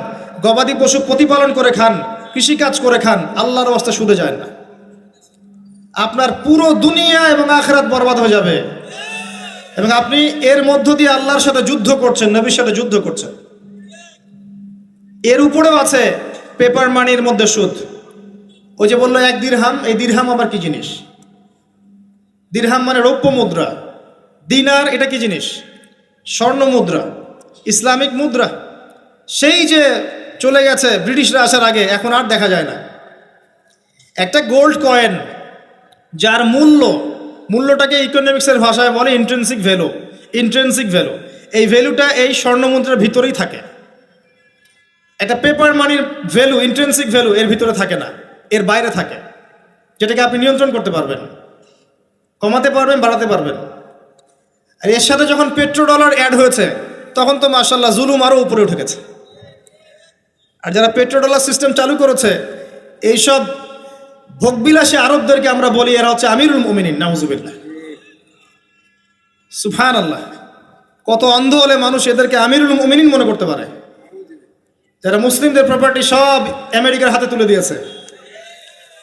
গবাদি পশু প্রতিপালন করে খান, কৃষিকাজ করে খান, আল্লাহর ওয়াস্তে সুদে যায় না। আপনার পুরো দুনিয়া এবং আখিরাত বরবাদ হয়ে যাবে এবং আপনি এর মধ্য দিয়ে আল্লাহর সাথে যুদ্ধ করছেন, নবীর সাথে যুদ্ধ করছেন। এর উপরেও আছে পেপার মানির মধ্যে সুদ। ওই যে বললো 1 দিরহাম, এই দিরহাম আবার কি জিনিস? দিরহাম মানে রৌপ্য মুদ্রা, দিনার এটা কি জিনিস? স্বর্ণ মুদ্রা, ইসলামিক মুদ্রা। সেই যে চলে গেছে ব্রিটিশরা আসার আগে, এখন আর দেখা যায় না। একটা গোল্ড কয়েন যার মূল্যটাকে ইকোনমিক্সের ভাষায় বলে ইন্ট্রিনসিক ভ্যালু। এই ভ্যালুটা এই স্বর্ণ মুদ্রার ভিতরেই থাকে। একটা পেপার মানির ভ্যালু, ইন্ট্রিনসিক ভ্যালু এর ভিতরে থাকে না, এর বাইরে থাকে, যেটাকে আপনি নিয়ন্ত্রণ করতে পারবেন, কমাতে পারবেন, বাড়াতে পারবেন। আর এর সাথে যখন পেট্রোডলার অ্যাড হয়েছে তখন তো মাশাআল্লাহ জুলুম আরও উপরে উঠে গেছে। আর যারা পেট্রোডলার সিস্টেম চালু করেছে, এইসব ভোগবিলাসী আরবদেরকে আমরা বলি এরা হচ্ছে আমিরুল মুমিনিন, নাউযুবিল্লাহ, সুবহানাল্লাহ। কত অন্ধ হলে মানুষ এদেরকে আমিরুল মুমিনিন মনে করতে পারে, যারা মুসলিমদের প্রপার্টি সব আমেরিকার হাতে তুলে দিয়েছে,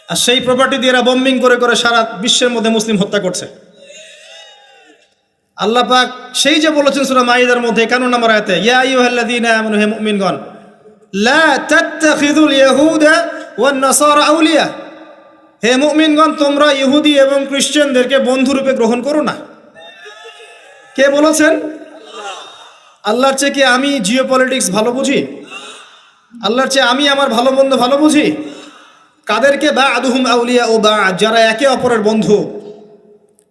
আর সেই প্রপার্টি দিয়ে এরা বম্বিং করে করে সারা বিশ্বের মধ্যে মুসলিম হত্যা করছে। আল্লাহ পাক সেই যে বলেছেন সূরা মাইদার মধ্যে 51 নম্বর আয়াতে, ইয়া আইয়ুহাল্লাযীনা আমানু, হে মুমিনগণ, লা তাত্তাখিযুল ইয়াহুদা ওয়ান নাসারা আউলিয়া, হে মুমিনগণ তোমরা ইহুদি এবং খ্রিস্টানদেরকে বন্ধুরূপে গ্রহণ করো না। কে বলেছেন? আল্লাহর চেয়ে কি আমি জিওপলিটিক্স ভালো বুঝি? আল্লাহর চেয়ে আমি আমার ভালো মন্দ ভালো বুঝি? কাদেরকে? বা'দুহুম আউলিয়া ও বা'দ, যারা একে অপরের বন্ধু,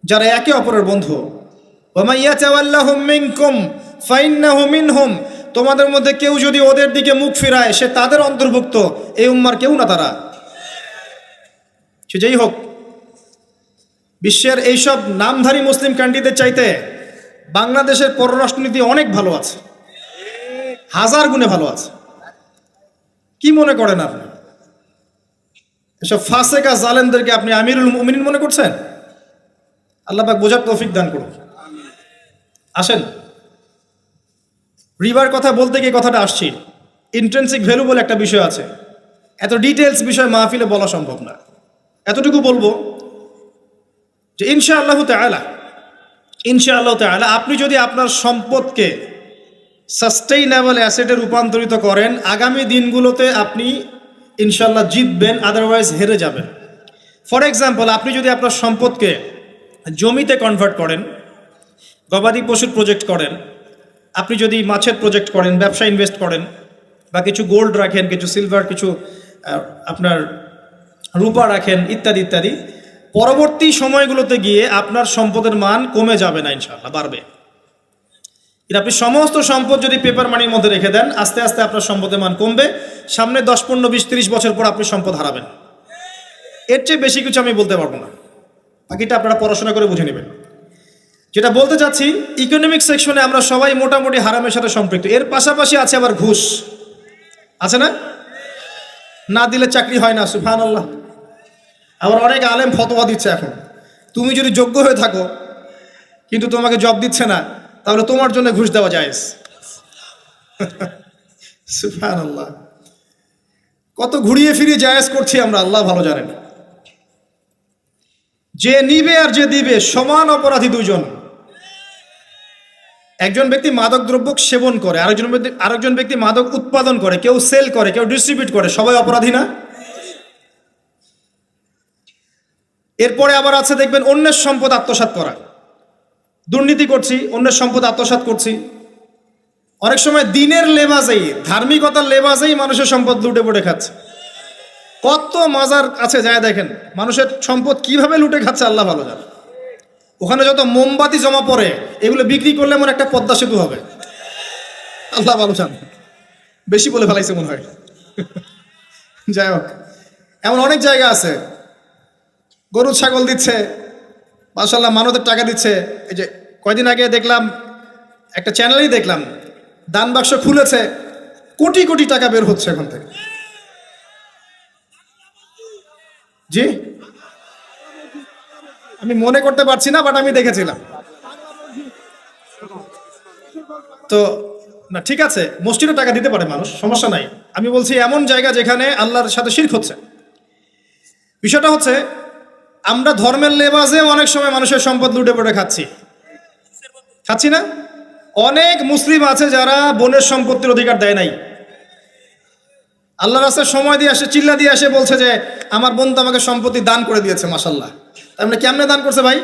যারা একে অপরের বন্ধু। ওয়া মান ইয়াতাওয়াল্লাহুম মিনকুম ফাইন্নাহু মিনহুম, তোমাদের মধ্যে কেউ যদি ওদের দিকে মুখ ফিরায় সে তাদের অন্তর্ভুক্ত, এই উম্মার কেউ না তারা। সে যেই হোক, বিশ্বের এইসব নামধারী মুসলিম কান্ট্রিদের চাইতে বাংলাদেশের পররাষ্ট্রনীতি অনেক ভালো আছে, হাজার গুণে ভালো আছে। কি মনে করেন আপনি? এসব ফাসেকা জালেমদেরকে আপনি আমিরুল মুমিনিন মনে করছেন? আল্লাহ পাক বোঝার তৌফিক দান করুন। আসেন, রিবার কথা বলতে গিয়ে কথাটা আসছি, ইন্ট্রেন্সিক ভ্যালু বলে একটা বিষয় আছে। এত ডিটেলস বিষয় মাহফিলে বলা সম্ভব না। এতটুকু বলবো যে ইনশাআল্লাহ তাআলা আপনি যদি আপনার সম্পদকে সাস্টেইনেবল অ্যাসেটে রূপান্তরিত করেন, আগামী দিনগুলোতে আপনি ইনশাআল্লাহ জিতবেন, আদারওয়াইজ হেরে যাবেন। ফর এক্সাম্পল, আপনি যদি আপনার সম্পদকে জমিতে কনভার্ট করেন, গবাদি পশুর প্রজেক্ট করেন, আপনি যদি মাছের প্রজেক্ট করেন, ব্যবসা ইনভেস্ট করেন, বা কিছু গোল্ড রাখেন, কিছু সিলভার, কিছু আপনার রূপা রাখেন, ইত্যাদি ইত্যাদি, পরবর্তী সময়গুলোতে গিয়ে আপনার সম্পদের মান কমে যাবে না, ইনশাআল্লাহ বাড়বে। কিন্তু আপনি সমস্ত সম্পদ যদি পেপার মানির মধ্যে রেখে দেন, আস্তে আস্তে আপনার সম্পদের মান কমবে। সামনে 10, 15, 20, 30 বছর পর আপনি সম্পদ হারাবেন। এর চেয়ে বেশি কিছু আমি বলতে পারবো না, বাকিটা আপনারা পড়াশোনা করে বুঝে নেবেন। যেটা বলতে চাচ্ছি, ইকোনমিক সেকশনে আমরা সবাই মোটামুটি হারামের সাথে সম্পৃক্ত। এর পাশাপাশি আছে আবার ঘুষ, আছে না? না দিলে চাকরি হয় না, সুবহানাল্লাহ। আবার অনেক আলেম ফতোয়া দিচ্ছে এখন, তুমি যদি যোগ্য হয়ে থাকো কিন্তু তোমাকে জব দিচ্ছে না, তাহলে তোমার জন্য ঘুষ দেওয়া জায়েজ। সুবহানাল্লাহ, কত ঘুরিয়ে ফিরিয়ে জায়েজ করছি আমরা, আল্লাহ ভালো জানেন। যে নিবে আর যে দিবে সমান অপরাধী দুইজন। একজন ব্যক্তি মাদক দ্রব্য সেবন করে, আরেকজন ব্যক্তি মাদক উৎপাদন করে, কেউ সেল করে, কেউ ডিস্ট্রিবিউট করে, সবাই অপরাধী না? এরপরে আবার আছে দেখবেন অন্যের সম্পদ আত্মসাৎ করা, দুর্নীতি করছি, অন্যের সম্পদ আত্মসাৎ করছি। অনেক সময় দিনের লেবাজেই, ধার্মিকতার লেবাজেই মানুষের সম্পদ লুটে পুটে খাচ্ছে। কত মাজার আছে যায় দেখেন, মানুষের সম্পদ কিভাবে লুটে খাচ্ছে আল্লাহ ভালো জানে। ওখানে যত মোমবাতি জমা পড়ে, এগুলো বিক্রি করলে এমন একটা পদ্মা সেতু হবে, আল্লাহ ভালো জানে। বেশি বলে ফেলাইছে মনে হয়। যাই হোক, এমন অনেক জায়গা আছে, গরু ছাগল দিচ্ছে, মাশাআল্লাহ মানতের টাকা দিচ্ছে। এই যে কয়দিন আগে দেখলাম একটা চ্যানেলেই দেখলাম, দান বাক্স খুলেছে, কোটি কোটি টাকা বের হচ্ছে এখন থেকে। জি, আমি মনে করতে পারছি না, বাট আমি দেখেছিলাম। তো না, ঠিক আছে, মসজিদে টাকা দিতে পারে মানুষ, সমস্যা নাই। আমি বলছি এমন জায়গা যেখানে আল্লাহর সাথে শিরক হচ্ছে। বিষয়টা হচ্ছে, আমরা ধর্মের লেবাজে অনেক সময় মানুষের সম্পদ লুটে পড়ে খাচ্ছি না? অনেক মুসলিম আছে যারা বোনের সম্পত্তির অধিকার দেয় নাই। আল্লাহ রাস্তায় সময় দিয়ে আসে, চিল্লা দিয়ে আসে, বলছে যে আমার বোন তো আমাকে সম্পত্তি দান করে দিয়েছে, মাশাআল্লাহ। তাহলে কেমনে দান করছে ভাই?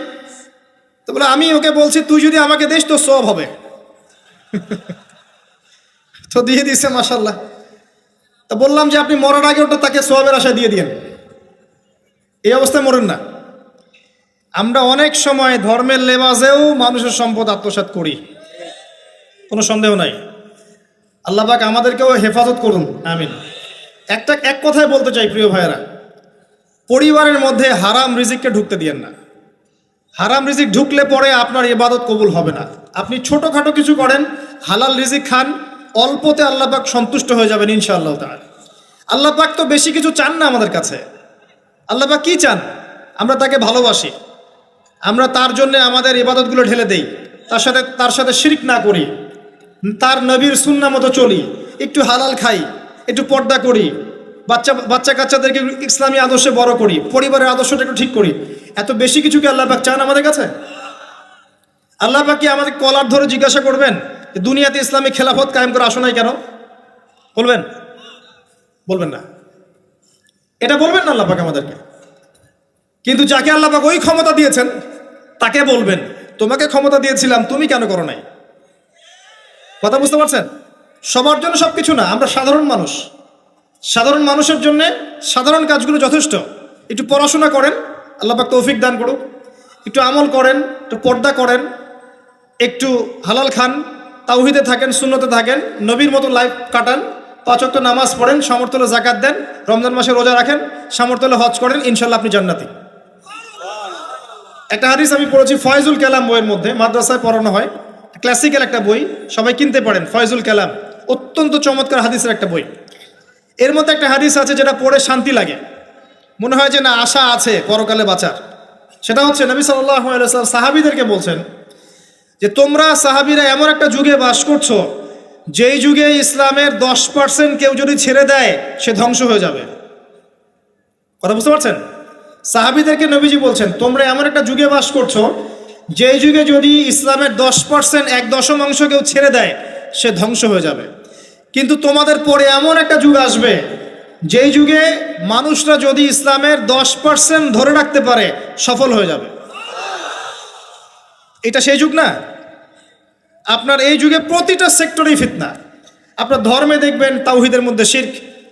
তো বলে, আমি ওকে বলছি তুই যদি আমাকে দিস তো সওয়াব হবে। তো দিয়ে দিচ্ছে, মাশাআল্লাহ। তা বললাম যে আপনি মরার আগে ওটা তাকে সওয়াবের আশায় দিয়ে দিয়েন, এই অবস্থায় মরেন না। আমরা অনেক সময় ধর্মের লেবাজেও মানুষের সম্পদ আত্মসাৎ করি, কোনো সন্দেহ নাই। আল্লাহ পাক আমাদেরকেও হেফাজত করুন, আমিন। এক কথায় বলতে চাই প্রিয় ভাইয়েরা, পরিবারের মধ্যে হারাম রিজিককে ঢুকতে দিয়েন না। হারাম রিজিক ঢুকলে পরে আপনার ইবাদত কবুল হবে না। আপনি ছোটখাটো কিছু করেন, হালাল রিজিক খান, অল্পতে আল্লাহ পাক সন্তুষ্ট হয়ে যাবেন ইনশাআল্লাহ তাআলা। আল্লাহ পাক তো বেশি কিছু চান না আমাদের কাছে। আল্লাহ পাক কি চান? আমরা তাকে ভালোবাসি, আমরা তার জন্য আমাদের ইবাদতগুলো ঢেলে দেই, তার সাথে শিরক না করি, তার নবীর সুন্নাহ মতো চলি, একটু হালাল খাই, একটু পর্দা করি, বাচ্চা কাচ্চাদেরকে ইসলামী আদর্শে বড় করি, পরিবারের আদর্শটা একটু ঠিক করি। এত বেশি কিছু কি আল্লাহ পাক চান আমাদের কাছে? আল্লাহ পাক কি আমাদের কলার ধরে জিজ্ঞাসা করবেন যে দুনিয়াতে ইসলামী খেলাফত কায়েম করে আসো নাই কেন? বলবেন? বলবেন না। এটা বলবেন না আল্লাহ পাক আমাদেরকে। কিন্তু যাকে আল্লাহ পাক ওই ক্ষমতা দিয়েছেন তাকে বলবেন তোমাকে ক্ষমতা দিয়েছিলাম, তুমি কেন করো নাই? কথা বুঝতে পারছেন? সবার জন্য সবকিছু না, আমরা সাধারণ মানুষ। সাধারণ মানুষের জন্য সাধারণ কাজগুলো যথেষ্ট। একটু পড়াশোনা করেন, আল্লাহ পাক তৌফিক দান করুক। একটু আমল করেন, একটু পর্দা করেন, একটু হালাল খান, তাওহীদে থাকেন, সুন্নতে থাকেন, নবীর মতো লাইফ কাটান, 5 ওয়াক্ত নামাজ পড়েন, সামর্থ্য হলে যাকাত দেন, রমজান মাসে রোজা রাখেন, সামর্থ্য হলে হজ করেন, ইনশাল্লাহ আপনি জান্নাতি। একটা হাদিস আমি পড়েছি ফয়জুল কালাম বইয়ের মধ্যে, মাদ্রাসায় পড়ানো হয়, ক্লাসিক্যাল একটা বই, সবাই কিনতে পারেন। ফয়জুল কালাম অত্যন্ত চমৎকার হাদিসের একটা বই। এর মধ্যে একটা হাদিস আছে যেটা পড়ে শান্তি লাগে, মনে হয় যে না আশা আছে পরকালে বাঁচার। সেটা হচ্ছে নবী সাল্লাল্লাহু আলাইহি ওয়াসাল্লাম সাহাবীদেরকে বলছেন যে তোমরা সাহাবীরা এমন একটা যুগে বাস করছো যেই যুগে ইসলামের 10% কেউ যদি ছেড়ে দেয় সে ধ্বংস হয়ে যাবে। কথা বুঝতে পারছেন? সাহাবীদেরকে নবীজি বলছেন তোমরা এমন একটা যুগে বাস করছো যেই যুগে যদি ইসলামের 10% 1/10 কেউ ছেড়ে দেয় সে ধ্বংস হয়ে যাবে। কিন্তু তোমাদের পরে এমন একটা যুগ আসবে যেই যুগে মানুষরা যদি ইসলামের 10% ধরে রাখতে পারে সফল হয়ে যাবে। এটা সেই যুগ না? আপনার এই যুগে প্রতিটা সেক্টরেই ফিতনা। আপনার ধর্মে দেখবেন তাওহীদের মধ্যে শিরক,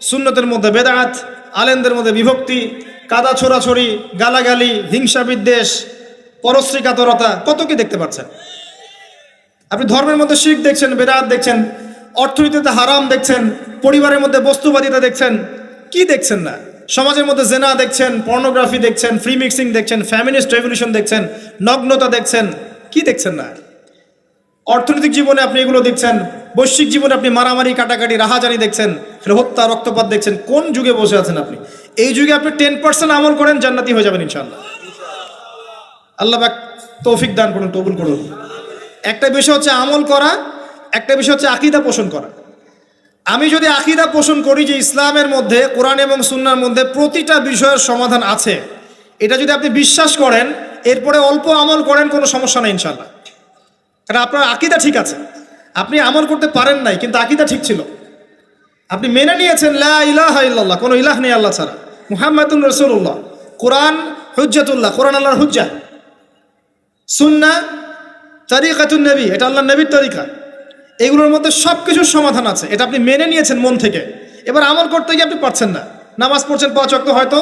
সুন্নতের মধ্যে বেদাত, আলেমদের মধ্যে বিভক্তি, কাদা ছোড়াছড়ি, গালাগালি, হিংসা বিদ্বেষ, পরশ্রী কাতরতা, কত কি দেখতে পাচ্ছেন। আপনি ধর্মের মধ্যে শিরক দেখছেন, বেদাত দেখছেন, অর্থনীতিতে হারাম দেখছেন, পরিবারের মধ্যে বস্তুবাদিতা দেখছেন, কি দেখছেন না? সমাজের মধ্যে জেনা দেখছেন, পর্নোগ্রাফি দেখছেন, ফ্রি মিক্সিং দেখছেন, ফ্যামিনিস্ট রেভলিউশন দেখছেন, নগ্নতা দেখছেন, কি দেখছেন না? অর্থনৈতিক জীবনে আপনি এগুলো দেখছেন, বৈশ্বিক জীবনে আপনি মারামারি, কাটাকাটি, রাহাজানি দেখছেন, হত্যা, রক্তপাত দেখছেন। কোন যুগে বসে আছেন আপনি? এই যুগে আপনি 10% আমল করেন, জান্নাতি হয়ে যাবেন ইনশাআল্লাহ। আল্লাহ পাক তৌফিক দান করুন, কবুল করুন। একটা বিষয় হচ্ছে আমল করা, একটা বিষয় হচ্ছে আকীদা পোষণ করা। আমি যদি আকীদা পোষণ করি যে ইসলামের মধ্যে, কোরআন এবং সুন্নাহর মধ্যে প্রতিটা বিষয়ের সমাধান আছে, এটা যদি আপনি বিশ্বাস করেন, এরপরে অল্প আমল করেন, কোনো সমস্যা নেই ইনশাআল্লাহ। কারণ আপনার আকীদা ঠিক আছে। আপনি আমল করতে পারেন নাই কিন্তু আকীদা ঠিক ছিল। আপনি মেনে নিয়েছেন লা ইলাহা ইল্লাল্লাহ, কোনো ইলাহ নেই আল্লাহ ছাড়া, মুহাম্মাদুর রাসূলুল্লাহ, কোরআন হুজ্জাতুল্লাহ, কোরআন আল্লাহর হুজ্জা, সুন্নাহ তরিকাতুন নবী, এটা আল্লাহর নবীর তরিকা। এগুলোর মধ্যে সব কিছুর সমাধান আছে, এটা আপনি মেনে নিয়েছেন মন থেকে। এবার আমল করতে গিয়ে আপনি পারছেন না। নামাজ পড়ছেন 5 ওয়াক্ত, হয়তো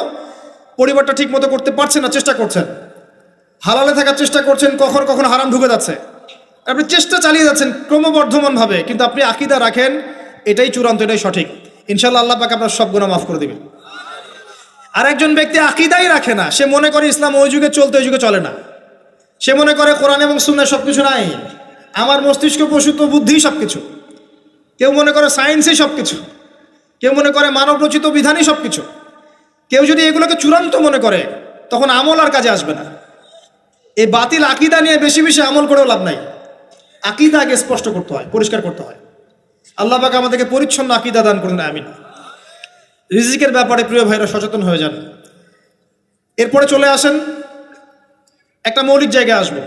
পরিবারটা ঠিক মতো করতে পারছেন না, চেষ্টা করছেন, হালালে থাকার চেষ্টা করছেন, কখন কখন হারাম ঢুকে যাচ্ছে, আপনি চেষ্টা চালিয়ে যাচ্ছেন ক্রমবর্ধমানভাবে, কিন্তু আপনি আকীদা রাখেন এটাই চূড়ান্ত, এটাই সঠিক, ইনশাআল্লাহ আল্লাহ পাক আপনার সব গুনাহ মাফ করে দিবেন। আর একজন ব্যক্তি আকীদাই রাখে না, সে মনে করে ইসলাম ওই যুগে চলতে, ওই যুগে চলে না। সে মনে করে কোরআন এবং সুন্নাহ সব কিছু নাই, আমার মস্তিষ্ক প্রসূত বুদ্ধি সব কিছু। কেউ মনে করে সায়েন্সই সব কিছু, কেউ মনে করে মানব রচিত বিধানই সব কিছু। কেউ যদি এগুলোকে চূড়ান্ত মনে করে তখন আমল আর কাজে আসবে না। এই বাতিল আকীদা নিয়ে বেশি বেশি আমল করেও লাভ নাই। আকীদা আগে স্পষ্ট করতে হয়, পরিষ্কার করতে হয়। আল্লাহ পাক আমাদেরকে পরিচ্ছন্ন আকীদা দান করুন, আমিন। রিজিকের ব্যাপারে প্রিয় ভাইরা সচেতন হয়ে যান। এরপরে চলে আসেন একটা মৌলিক জায়গায় আসবো,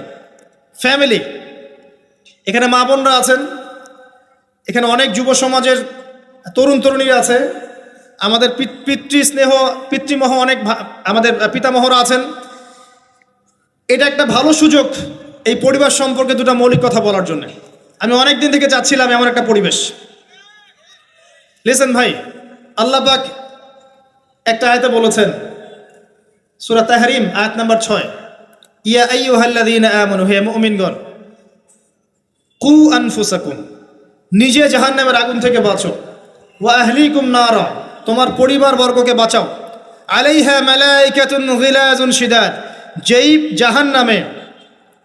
ফ্যামিলি। এখানে মা বোনরা আছেন, এখানে অনেক যুব সমাজের তরুণ তরুণীরা আছে, আমাদের পিতৃমহ অনেক আমাদের পিতামহরা আছেন। এটা একটা ভালো সুযোগ এই পরিবার সম্পর্কে দুটো মৌলিক কথা বলার জন্য। আমি অনেক দিন থেকে চাচ্ছিলাম এমন একটা পরিবেশ। লিসেন ভাই, আল্লাহ পাক একটা আয়াতে বলেছেন, সূরা তাহরিম আয়াত নাম্বার 6, ইয়া আইয়ুহাল্লাযীনা আমানু, হে মুমিনগণ, কু আনফুসাকুম, নিজে জাহান্নামের আগুন থেকে বাঁচো, ওয়া আহলিকুম নারা, তোমার পরিবার বর্গকে বাঁচাও, আলাইহা মালাইকাতুন গিলাজুন শিদাদ, যেই জাহান্নামে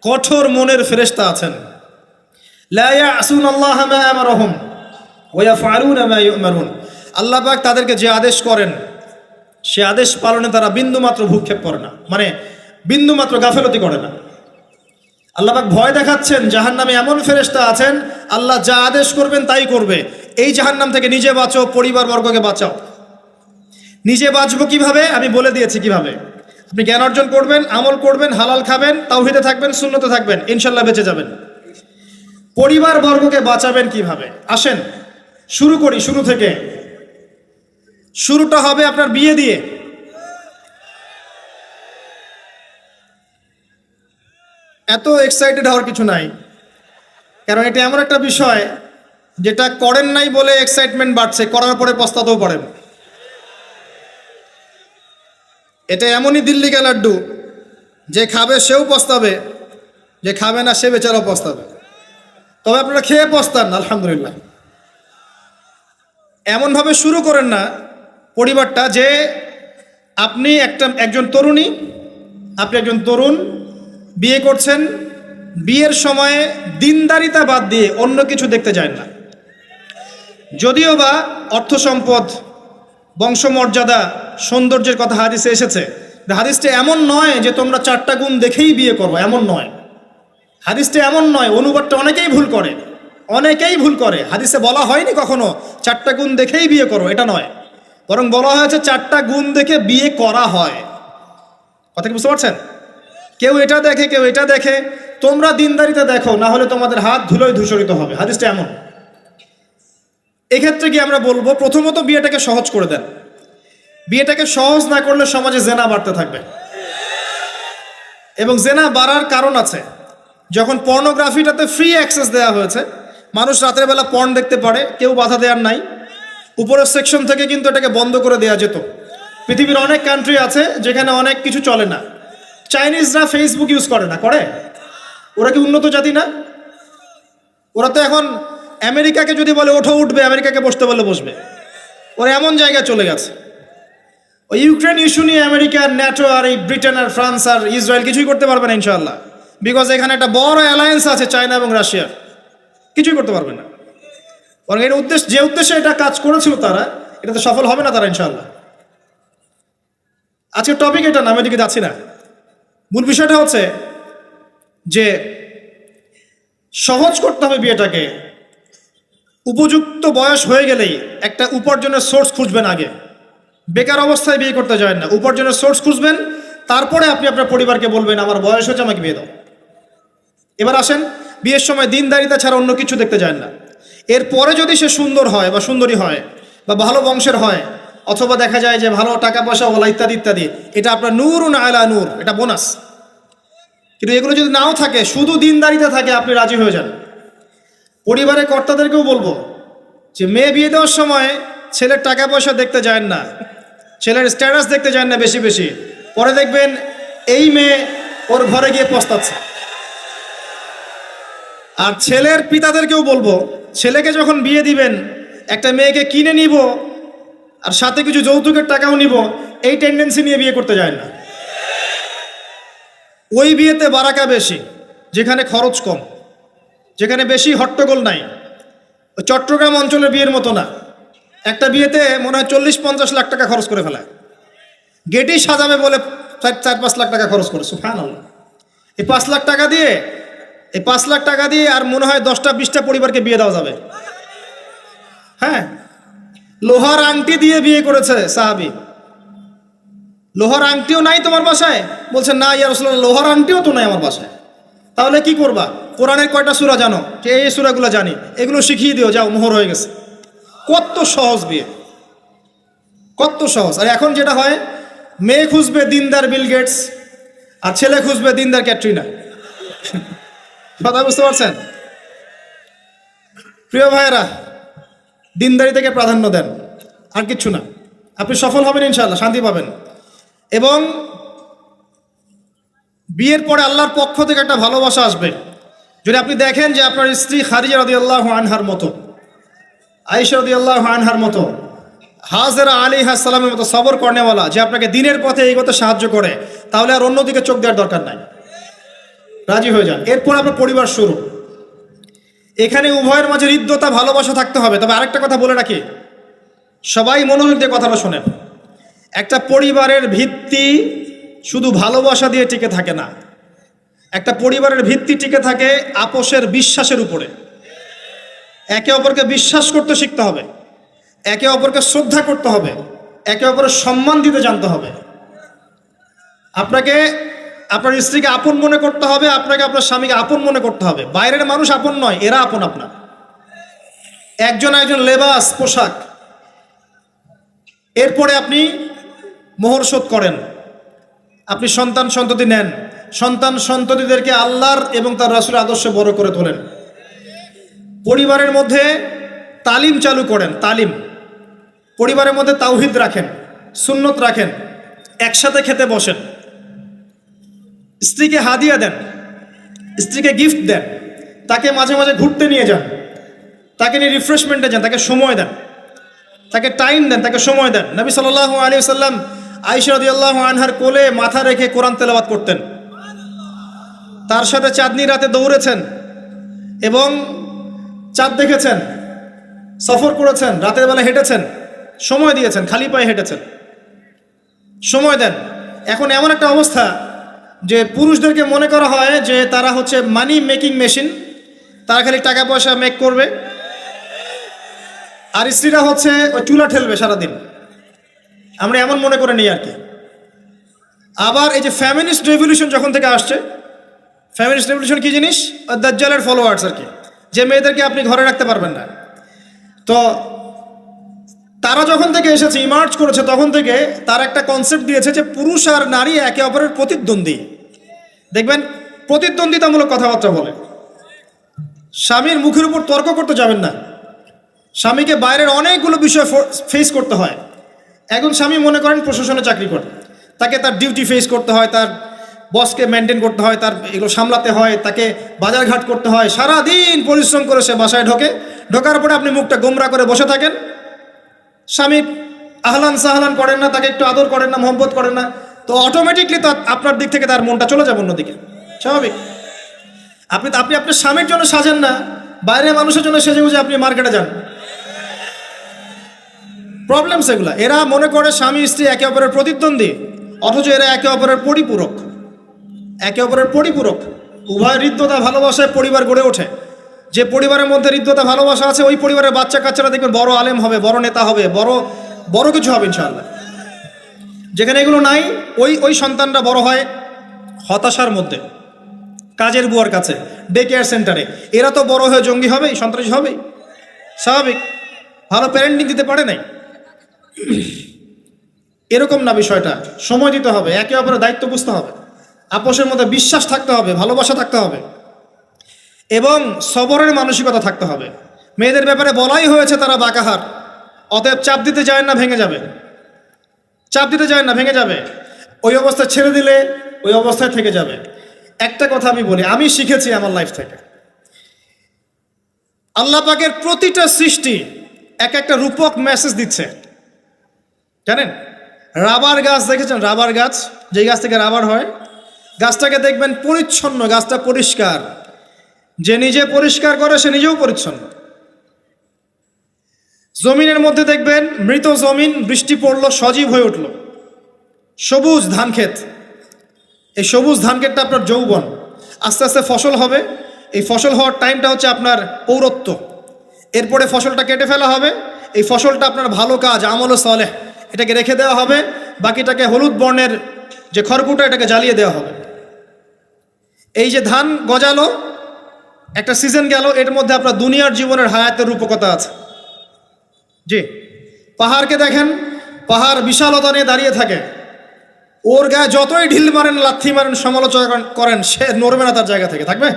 কঠোর মনের ফেরেশতা আছেন, লা ইয়াসুনাল্লাহা মা আমারহুম ওয়া ইয়াফআলুনা মা ইউমারুন, আল্লাহ পাক তাদেরকে যে আদেশ করেন সে আদেশ পালনে তারা বিন্দুমাত্র ভূক্ষেপ করে না, মানে বিন্দুমাত্র গাফেলতি করে না। আল্লাহ পাক ভয় দেখাচ্ছেন জাহান্নামে এমন ফেরেশতা আছেন, আল্লাহ যা আদেশ করবেন তাই করবে। এই জাহান্নাম থেকে নিজে বাঁচো, পরিবার বর্গকে বাঁচাও। নিজে বাঁচবো কিভাবে? আমি বলে দিয়েছি কিভাবে। আপনি জ্ঞান অর্জন করবেন, আমল করবেন, হালাল খাবেন, তাওহীদে থাকবেন, সুন্নতে থাকবেন, ইনশাল্লাহ বেঁচে যাবেন। পরিবার বর্গকে বাঁচাবেন কিভাবে? আসেন শুরু করি শুরু থেকে। শুরুটা হবে আপনার বিয়ে দিয়ে। এত এক্সাইটেড হওয়ার কিছু নাই, কারণ এটা এমন একটা বিষয় যেটা করেন নাই বলে এক্সাইটমেন্ট বাড়ছে, করার পরে পস্তাতেও পারেন। এটা এমনই দিল্লি কা লাড্ডু, যে খাবে সেও পস্তাবে, যে খাবে না সে বেচারাও পস্তাবে। তবে আপনারা খেয়ে পস্তান আলহামদুলিল্লাহ। এমনভাবে শুরু করেন না পরিবারটা যে আপনি একজন তরুণী, আপনি একজন তরুণ বিয়ে করছেন, বিয়ের সময়ে দিনদারিতা বাদ দিয়ে অন্য কিছু দেখতে যায় না। যদিও বা অর্থ সম্পদ, বংশমর্যাদা, সৌন্দর্যের কথা হাদিসে এসেছে, হাদিসটা এমন নয় যে তোমরা 4টা গুণ দেখেই বিয়ে করো, এমন নয়। হাদিসটা এমন নয়, অনুবাদটা অনেকেই ভুল করে, অনেকেই ভুল করে। হাদিসে বলা হয়নি কখনো 4টা গুণ দেখেই বিয়ে করো, এটা নয়। বরং বলা হয়েছে 4টা গুণ দেখে বিয়ে করা হয়। কথা কি বুঝতে পারছেন? কেউ এটা দেখে, কেউ এটা দেখে। তোমরা দিনদারিতে দেখো, না হলে তোমাদের হাত ধুলোয় ধূসরিত হবে। হাদিসটা এমন। এক্ষেত্রে কি আমরা বলবো, প্রথমত বিয়েটাকে সহজ করে দেন। বিয়েটাকে সহজ না করলে সমাজে জেনা বাড়তে থাকবে, এবং জেনা বাড়ার কারণ আছে। যখন পর্নোগ্রাফিটাতে ফ্রি অ্যাক্সেস দেওয়া হয়েছে, মানুষ রাতের বেলা পর্ন দেখতে পারে, কেউ বাধা দেওয়ার নাই। উপরের সেকশন থেকে কিন্তু এটাকে বন্ধ করে দেওয়া যেত। পৃথিবীর অনেক কান্ট্রি আছে যেখানে অনেক কিছু চলে না। চাইনিজরা ফেসবুক ইউজ করে না, করে? ওরা কি উন্নত জাতি না? ওরা তো এখন আমেরিকাকে যদি বলে ওঠো উঠবে, আমেরিকাকে বসতে বলে বসবে। ওরা এমন জায়গায় চলে গেছে। ওই ইউক্রেন ইস্যু নিয়ে আমেরিকা, ন্যাটো আর এই ব্রিটেন আর ফ্রান্স আর ইসরায়েল কিছুই করতে পারবে না ইনশাআল্লাহ। বিকজ এখানে একটা বড় অ্যালায়েন্স আছে চায়না এবং রাশিয়ার, কিছুই করতে পারবে না। বরং এর যে উদ্দেশ্যে এটা কাজ করেছিল তারা, এটাতে সফল হবে না তারা ইনশাআল্লাহ। আজকের টপিক এটা না, আমি এদিকে যাচ্ছি না। মূল বিষয়টা হচ্ছে যে সহজ করতে হবে বিয়েটাকে। উপযুক্ত বয়স হয়ে গেলেই একটা উপার্জনের সোর্স খুঁজবেন আগে। বেকার অবস্থায় বিয়ে করতে যায় না, উপার্জনের সোর্স খুঁজবেন। তারপরে আপনি আপনার পরিবারকে বলবেন আমার বয়স হয়েছে, আমাকে বিয়ে দাও। এবার আসেন, বিয়ের সময় দিনদারিতা ছাড়া অন্য কিছু দেখতে যায় না। এরপরে যদি সে সুন্দর হয় বা সুন্দরী হয় বা ভালো বংশের হয়, অথবা দেখা যায় যে ভালো টাকা পয়সা ওলা ইত্যাদি ইত্যাদি, এটা আপনার নূরুন আলা নূর, এটা বোনাস। কিন্তু এগুলো যদি নাও থাকে, শুধু দিনদারিতা থাকে, আপনি রাজি হয়ে যান। পরিবারের কর্তাদেরকেও বলবো যে মেয়ে বিয়ে দেওয়ার সময় ছেলের টাকা পয়সা দেখতে যায় না, ছেলের স্ট্যাটাস দেখতে যায় না বেশি বেশি। পরে দেখবেন এই মেয়ে ওর ঘরে গিয়ে পস্তাচ্ছে। আর ছেলের পিতাদেরকেও বলবো, ছেলেকে যখন বিয়ে দিবেন, একটা মেয়েকে কিনে নিব আর সাথে কিছু যৌতুকের টাকাও নিব, এই টেন্ডেন্সি নিয়ে বিয়ে করতে যায় না। ওই বিয়েতে বারাকা বেশি, যেখানে খরচ কম, যেখানে বেশি হট্টগোল নাই। চট্টগ্রাম অঞ্চলের বিয়ের মতো না। একটা বিয়েতে মনে হয় 40-50 লাখ টাকা খরচ করে ফেলায়। গেটেই সাজাবে বলে 4-5 লাখ টাকা খরচ করে। সুবহানাল্লাহ। এই 5 লাখ টাকা দিয়ে, এই 5 লাখ টাকা দিয়ে আর মনে হয় 10টা-20টা পরিবারকে বিয়ে দেওয়া যাবে। হ্যাঁ, লোহার আংটি দিয়ে বিয়ে করেছে সাহাবী। লোহার আংটিও নাই তোমার বাসায়? বলছে না ইয়া রাসূলুল্লাহ, লোহার আংটিও তো নাই আমার বাসায়। তাহলে কি করবা? কোরআনের কয়টা সূরা জানো? যে এই সূরাগুলো জানি, এগুলো শিখিয়ে দিও, যাও, মোহর হয়ে গেছে। কত সহজ বিয়ে, কত সহজ। আর এখন যেটা হয়, মেয়ে খুঁজবে দিনদার বিল গেটস, আর ছেলে খুঁজবে দিনদার ক্যাটরিনা। কথা বুঝতে পারছেন? প্রিয় ভাইয়েরা, দিনদারিতাকে প্রাধান্য দেন, আর কিচ্ছু না। আপনি সফল হবেন ইনশাআল্লাহ, শান্তি পাবেন। এবং বিয়ের পরে আল্লাহর পক্ষ থেকে একটা ভালোবাসা আসবে। যদি আপনি দেখেন যে আপনার স্ত্রী খাদিজা রাদিয়াল্লাহু আনহার মতো, আয়েশা রাদিয়াল্লাহু আনহার মতো, হাজেরা আলাইহিস সালামের মতো সবর করেনেওয়ালা, যে আপনাকে দিনের পথে এগোতে সাহায্য করে, তাহলে আর অন্যদিকে চোখ দেওয়ার দরকার নাই, রাজি হয়ে যান। এরপর আপনার পরিবার শুরু। এখানে উভয়ের মাঝে হৃদ্যতা, ভালোবাসা থাকতে হবে। তবে আরেকটা কথা বলে রাখি, সবাই মনোযোগ দিয়ে কথাটা শোনেন। একটা পরিবারের ভিত্তি শুধু ভালোবাসা দিয়ে টিকে থাকে না। একটা পরিবারের ভিত্তি টিকে থাকে আপোষের বিশ্বাসের উপরে। একে অপরকে বিশ্বাস করতে শিখতে হবে, একে অপরকে শ্রদ্ধা করতে হবে, একে অপরের সম্মান দিতে জানতে হবে। আপনাকে আপনার স্ত্রীকে আপন মনে করতে হবে, আপনাকে আপনার স্বামীকে আপন মনে করতে হবে। বাইরের মানুষ আপন নয়, এরা আপন আপনার। একজন লেবাস, পোশাক। এরপরে আপনি মোহর শোধ করেন, আপনি সন্তান সন্ততি নেন, সন্তান সন্ততিদেরকে আল্লাহর এবং তার রাসূলের আদর্শে বড় করে তোলেন। পরিবারের মধ্যে তালিম চালু করেন, তালিম। পরিবারের মধ্যে তাওহীদ রাখেন, সুন্নত রাখেন, একসাথে খেতে বসেন। স্ত্রীকে হাদিয়া দেন, স্ত্রীকে গিফট দেন, তাকে মাঝে মাঝে ঘুরতে নিয়ে যান, তাকে নিয়ে রিফ্রেশমেন্টে যান, তাকে সময় দেন, তাকে টাইম দেন, তাকে সময় দেন। নবী সাল্লাল্লাহু আলাইহি ওয়াসাল্লাম আয়েশা রাদিয়াল্লাহু আনহার কোলে মাথা রেখে কোরআন তেলাওয়াত করতেন। তার সাথে চাঁদনি রাতে দৌড়েছেন এবং চাঁদ দেখেছেন, সফর করেছেন, রাতের বেলা হেঁটেছেন, সময় দিয়েছেন, খালি পায়ে হেঁটেছেন। সময় দেন। এখন এমন একটা অবস্থা যে পুরুষদেরকে মনে করা হয় যে তারা হচ্ছে মানি মেকিং মেশিন, তারা খালি টাকা পয়সা মেক করবে, আর স্ত্রীরা হচ্ছে ওই চুলা ঠেলবে সারাদিন। আমরা এমন মনে করে নিই আর কি। আবার এই যে ফ্যামিনিস্ট রেভলিউশন যখন থেকে আসছে, ফ্যামিনিস্ট রেভলিউশন কি জিনিস? দাজ্জালের ফলোয়ার্স আর কি, যে মেয়েদেরকে আপনি ঘরে রাখতে পারবেন না। তো তারা যখন থেকে এসেছে, ইমার্জ করেছে, তখন থেকে তার একটা কনসেপ্ট দিয়েছে যে পুরুষ আর নারী একে অপরের প্রতিদ্বন্দ্বী। দেখবেন প্রতিদ্বন্দ্বিতামূলক কথাবার্তা বলে। স্বামীর মুখের উপর তর্ক করতে যাবেন না। স্বামীকে বাইরের অনেকগুলো বিষয় ফেস করতে হয়। এখন স্বামী মনে করেন প্রশাসনে চাকরি করে, তাকে তার ডিউটি ফেস করতে হয়, তার বসকে মেনটেন করতে হয়, তার এগুলো সামলাতে হয়, তাকে বাজারঘাট করতে হয়, সারাদিন পরিশ্রম করে সে বাসায় ঢোকার পরে আপনি মুখটা গোমরা করে বসে থাকেন। স্বামী আহলান সাহলান করেন না, তাকে একটু আদর করেন না, মহব্বত করেন না, তো অটোমেটিকলি তো আপনার দিক থেকে তার মনটা চলে যাবে অন্যদিকে, স্বাভাবিক। আপনি আপনার স্বামীর জন্য সাজেন না, বাইরের মানুষের জন্য সেজে গুজে আপনি মার্কেটে যান। প্রবলেম সেগুলা। এরা মনে করে স্বামী স্ত্রী একে অপরের প্রতিদ্বন্দ্বী, অথচ এরা একে অপরের পরিপূরক, একে অপরের পরিপূরক। উভয় হৃদ্যতা ভালোবাসায় পরিবার গড়ে ওঠে। যে পরিবারের মধ্যে হৃদ্যতা ভালোবাসা আছে, ওই পরিবারের বাচ্চা কাচ্চারা দেখবেন বড় আলেম হবে, বড় নেতা হবে, বড় কিছু হবে ইনশাআল্লাহ। যেখানে এগুলো নাই, ওই সন্তানরা বড় হয় হতাশার মধ্যে, কাজের বুয়ার কাছে, ডে কেয়ার সেন্টারে। এরা তো বড় হয়ে জঙ্গি হবেই, সন্ত্রাসী হবেই, স্বাভাবিক। ভালো প্যারেন্টিং দিতে পারে নাই। এরকম না বিষয়টা। সময় দিতে হবে, একে অপরের দায়িত্ব বুঝতে হবে, আপোষের মধ্যে বিশ্বাস থাকতে হবে, ভালোবাসা থাকতে হবে এবং সবরের মানসিকতা থাকতে হবে। মেয়েদের ব্যাপারে বলাই হয়েছে তারা বাঁকাহার, অতএব চাপ দিতে যায় না, ভেঙে যাবে। চাপ দিতে যায় না, ভেঙে যাবে। ওই অবস্থায় ছেড়ে দিলে ওই অবস্থায় থেকে যাবে। একটা কথা আমি বলি, আমি শিখেছি আমার লাইফ থেকে, আল্লাহ পাকের প্রতিটা সৃষ্টি এক একটা রূপক মেসেজ দিচ্ছে। জানেন, রাবার গাছ দেখেছেন? রাবার গাছ, যেই গাছ থেকে রাবার হয়, গাছটাকে দেখবেন পরিচ্ছন্ন, গাছটা পরিষ্কার। যে নিজে পরিষ্কার করে সে নিজেও পরিচ্ছন্ন। জমিনের মধ্যে দেখবেন মৃত জমিন, বৃষ্টি পড়লো, সজীব হয়ে উঠলো, সবুজ ধান ক্ষেত। এই সবুজ ধান ক্ষেতটা আপনার যৌবন, আস্তে আস্তে ফসল হবে। এই ফসল হওয়ার টাইমটা হচ্ছে আপনার পৌরত্ব। এরপরে ফসলটা কেটে ফেলা হবে। এই ফসলটা আপনার ভালো কাজ, আমল সালেহ, এটাকে রেখে দেওয়া হবে। বাকিটাকে হলুদ বর্ণের যে খড়কুটা, এটাকে জ্বালিয়ে দেওয়া হবে। এই যে ধান গজালো, একটা সিজন গেল, এর মধ্যে আপনার দুনিয়ার জীবনের হায়াতের রূপকতা আছে। জি, পাহাড়কে দেখেন, পাহাড় বিশালতা নিয়ে দাঁড়িয়ে থাকে। ওর গায়ে যতই ঢিল মারেন, লাথি মারেন, সমালোচনা করেন, সে নড়বে না তার জায়গা থেকে, থাকবে।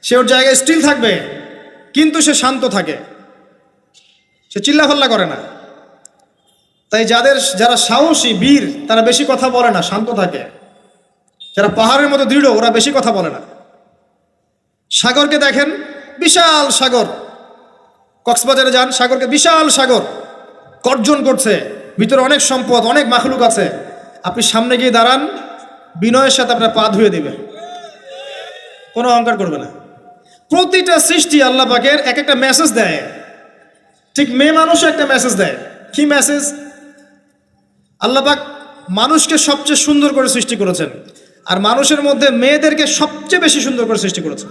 সে ওর জায়গায় স্টিল থাকবে, কিন্তু সে শান্ত থাকে, সে চিল্লাফাল্লা করে না। তাই যারা সাহসী বীর, তারা বেশি কথা বলে না, শান্ত থাকে। যারা পাহাড়ের মতো দৃঢ়, ওরা বেশি কথা বলে না। সাগরকে দেখেন, বিশাল সাগর। কক্সবাজারে যান, সাগরকে, বিশাল সাগর গর্জন করছে, ভিতরে অনেক সম্পদ, অনেক মাখলুক আছে। আপনি সামনে গিয়ে দাঁড়ান, বিনয়ের সাথে আপনার পা ধুয়ে দিবে, কোনো অহংকার করবে না। প্রতিটা সৃষ্টি আল্লাহ পাকের এক একটা মেসেজ দেয়। ঠিক মেয়ে মানুষও একটা মেসেজ দেয়। কি মেসেজ? আল্লাহ পাক মানুষকে সবচেয়ে সুন্দর করে সৃষ্টি করেছেন, আর মানুষের মধ্যে মেয়েদেরকে সবচেয়ে বেশি সুন্দর করে সৃষ্টি করেছেন।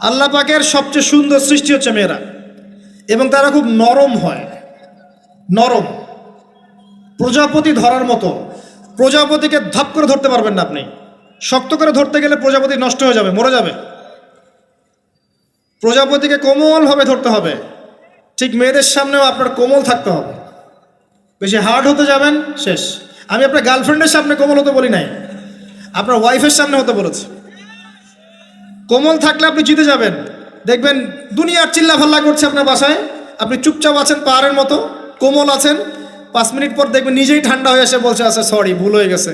আল্লাহ পাকের সবচেয়ে সুন্দর সৃষ্টি হচ্ছে মেয়েরা, এবং তারা খুব নরম হয়, নরম, প্রজাপতি ধরার মতো। প্রজাপতিকে ধাপ করে ধরতে পারবেন না আপনি। শক্ত করে ধরতে গেলে প্রজাপতি নষ্ট হয়ে যাবে, মরে যাবে। প্রজাপতিকে কোমলভাবে ধরতে হবে। ঠিক মেয়েদের সামনেও আপনার কোমল থাকতে হবে। বেশি হার্ড হতে যাবেন, শেষ। আমি আপনার গার্লফ্রেন্ডের সামনে কোমল হতে বলি নাই, আপনার ওয়াইফের সামনে হতে বলেছি। কোমল থাকলে আপনি জিতে যাবেন। দেখবেন দুনিয়ার চিল্লা ফাল্লা করছে আপনার বাসায়, আপনি চুপচাপ আছেন পাহাড়ের মতো, কোমল আছেন। 5 মিনিট পর দেখবেন নিজেই ঠান্ডা হয়ে এসে বলছে আচ্ছা সরি, ভুল হয়ে গেছে।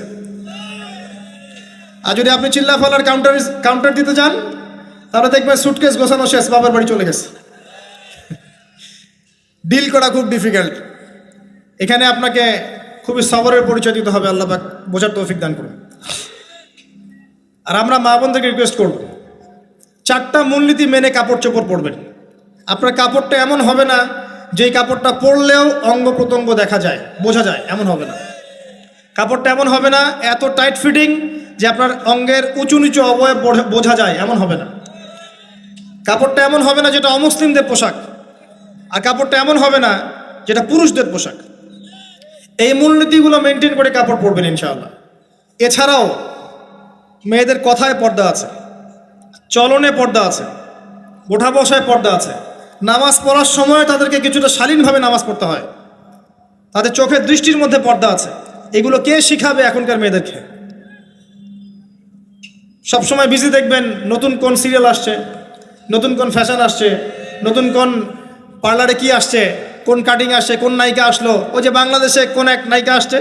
আর যদি আপনি চিল্লা ফাল্লার কাউন্টার দিতে যান, তাহলে দেখবেন সুটকেস গোছানো শেষ, বাবার বাড়ি চলে গেছে। ডিল করা খুব ডিফিকাল্ট। এখানে আপনাকে খুবই সবরের পরিচয় দিতে হবে। আল্লাহ পাক বোঝার তৌফিক দান করুন। আর আমরা মা বোনদেরকে রিকোয়েস্ট করব, 4টা মূলনীতি মেনে কাপড় চোপড় পরবেন। আপনার কাপড়টা এমন হবে না যেই কাপড়টা পরলেও অঙ্গ প্রত্যঙ্গ দেখা যায়, বোঝা যায়, এমন হবে না। কাপড়টা এমন হবে না এত টাইট ফিটিং যে আপনার অঙ্গের উঁচু নিচু অবয়ব বোঝা যায়, এমন হবে না। কাপড়টা এমন হবে না যেটা অমুসলিমদের পোশাক, আর কাপড়টা এমন হবে না যেটা পুরুষদের পোশাক। এই মূলনীতিগুলো মেনটেন করে কাপড় পরবেন ইনশাআল্লাহ। এছাড়াও মেয়েদের কথায় পর্দা আছে, চলনে পর্দা আছে, ওঠা বসায় পর্দা আছে। নামাজ পড়ার সময় তাদেরকে কিছুটা শালীনভাবে নামাজ পড়তে হয়। তাদের চোখের দৃষ্টির মধ্যে পর্দা আছে। এগুলো কে শিখাবে এখনকার মেয়েদেরকে? সবসময় বিজি দেখবেন নতুন কোন সিরিয়াল আসছে, নতুন কোন ফ্যাশন আসছে, নতুন কোন পার্লারে কি আসছে, কোন কাটিং আসছে, কোন নায়িকা আসলো। ওই যে বাংলাদেশে কোন এক নায়িকা আসছে,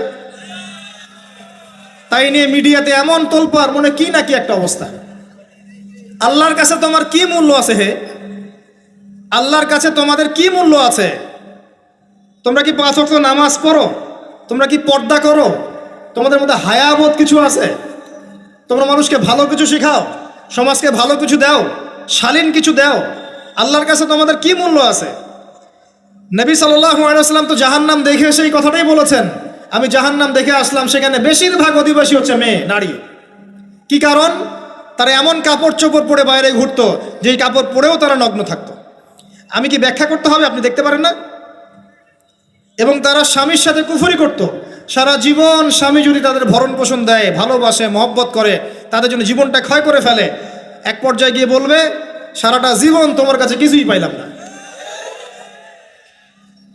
তাই নিয়ে মিডিয়াতে এমন তোলপাড়, মনে কি না কি একটা অবস্থা। আল্লাহর কাছে তোমার কি মূল্য আছে হে? আল্লাহর কাছে তোমাদের কি মূল্য আছে? তোমরা কি 5 ওয়াক্ত নামাজ পড়ো? তোমরা কি পর্দা করো? তোমাদের মধ্যে হায়াবোধ কিছু আছে? তোমরা মানুষকে ভালো কিছু শেখাও, সমাজকে ভালো কিছু দাও, শালীন কিছু দাও। আল্লাহর কাছে তোমাদের কি মূল্য আছে? নবী সাল্লাল্লাহু আলাইহি ওয়াসাল্লাম তো জাহান্নাম দেখে এসে এই কথাটাই বলেছেন, আমি জাহান্নাম দেখে আসলাম, সেখানে বেশিরভাগ অধিবাসী হচ্ছে মেয়ে, নারী। কি কারণ? তারা এমন কাপড় চোপড় পরে বাইরে ঘুরতো যেই কাপড় পরেও তারা নগ্ন থাকতো। আমি কি ব্যাখ্যা করতে হবে? আপনি দেখতে পারেন না? এবং তারা স্বামীর সাথে কুফরি করত। সারা জীবন স্বামী যদি তাদের ভরণ পোষণ দেয়, ভালোবাসে, মহব্বত করে, তাদের জন্য জীবনটা ক্ষয় করে ফেলে, এক পর্যায়ে গিয়ে বলবে সারাটা জীবন তোমার কাছে কিছুই পাইলাম না।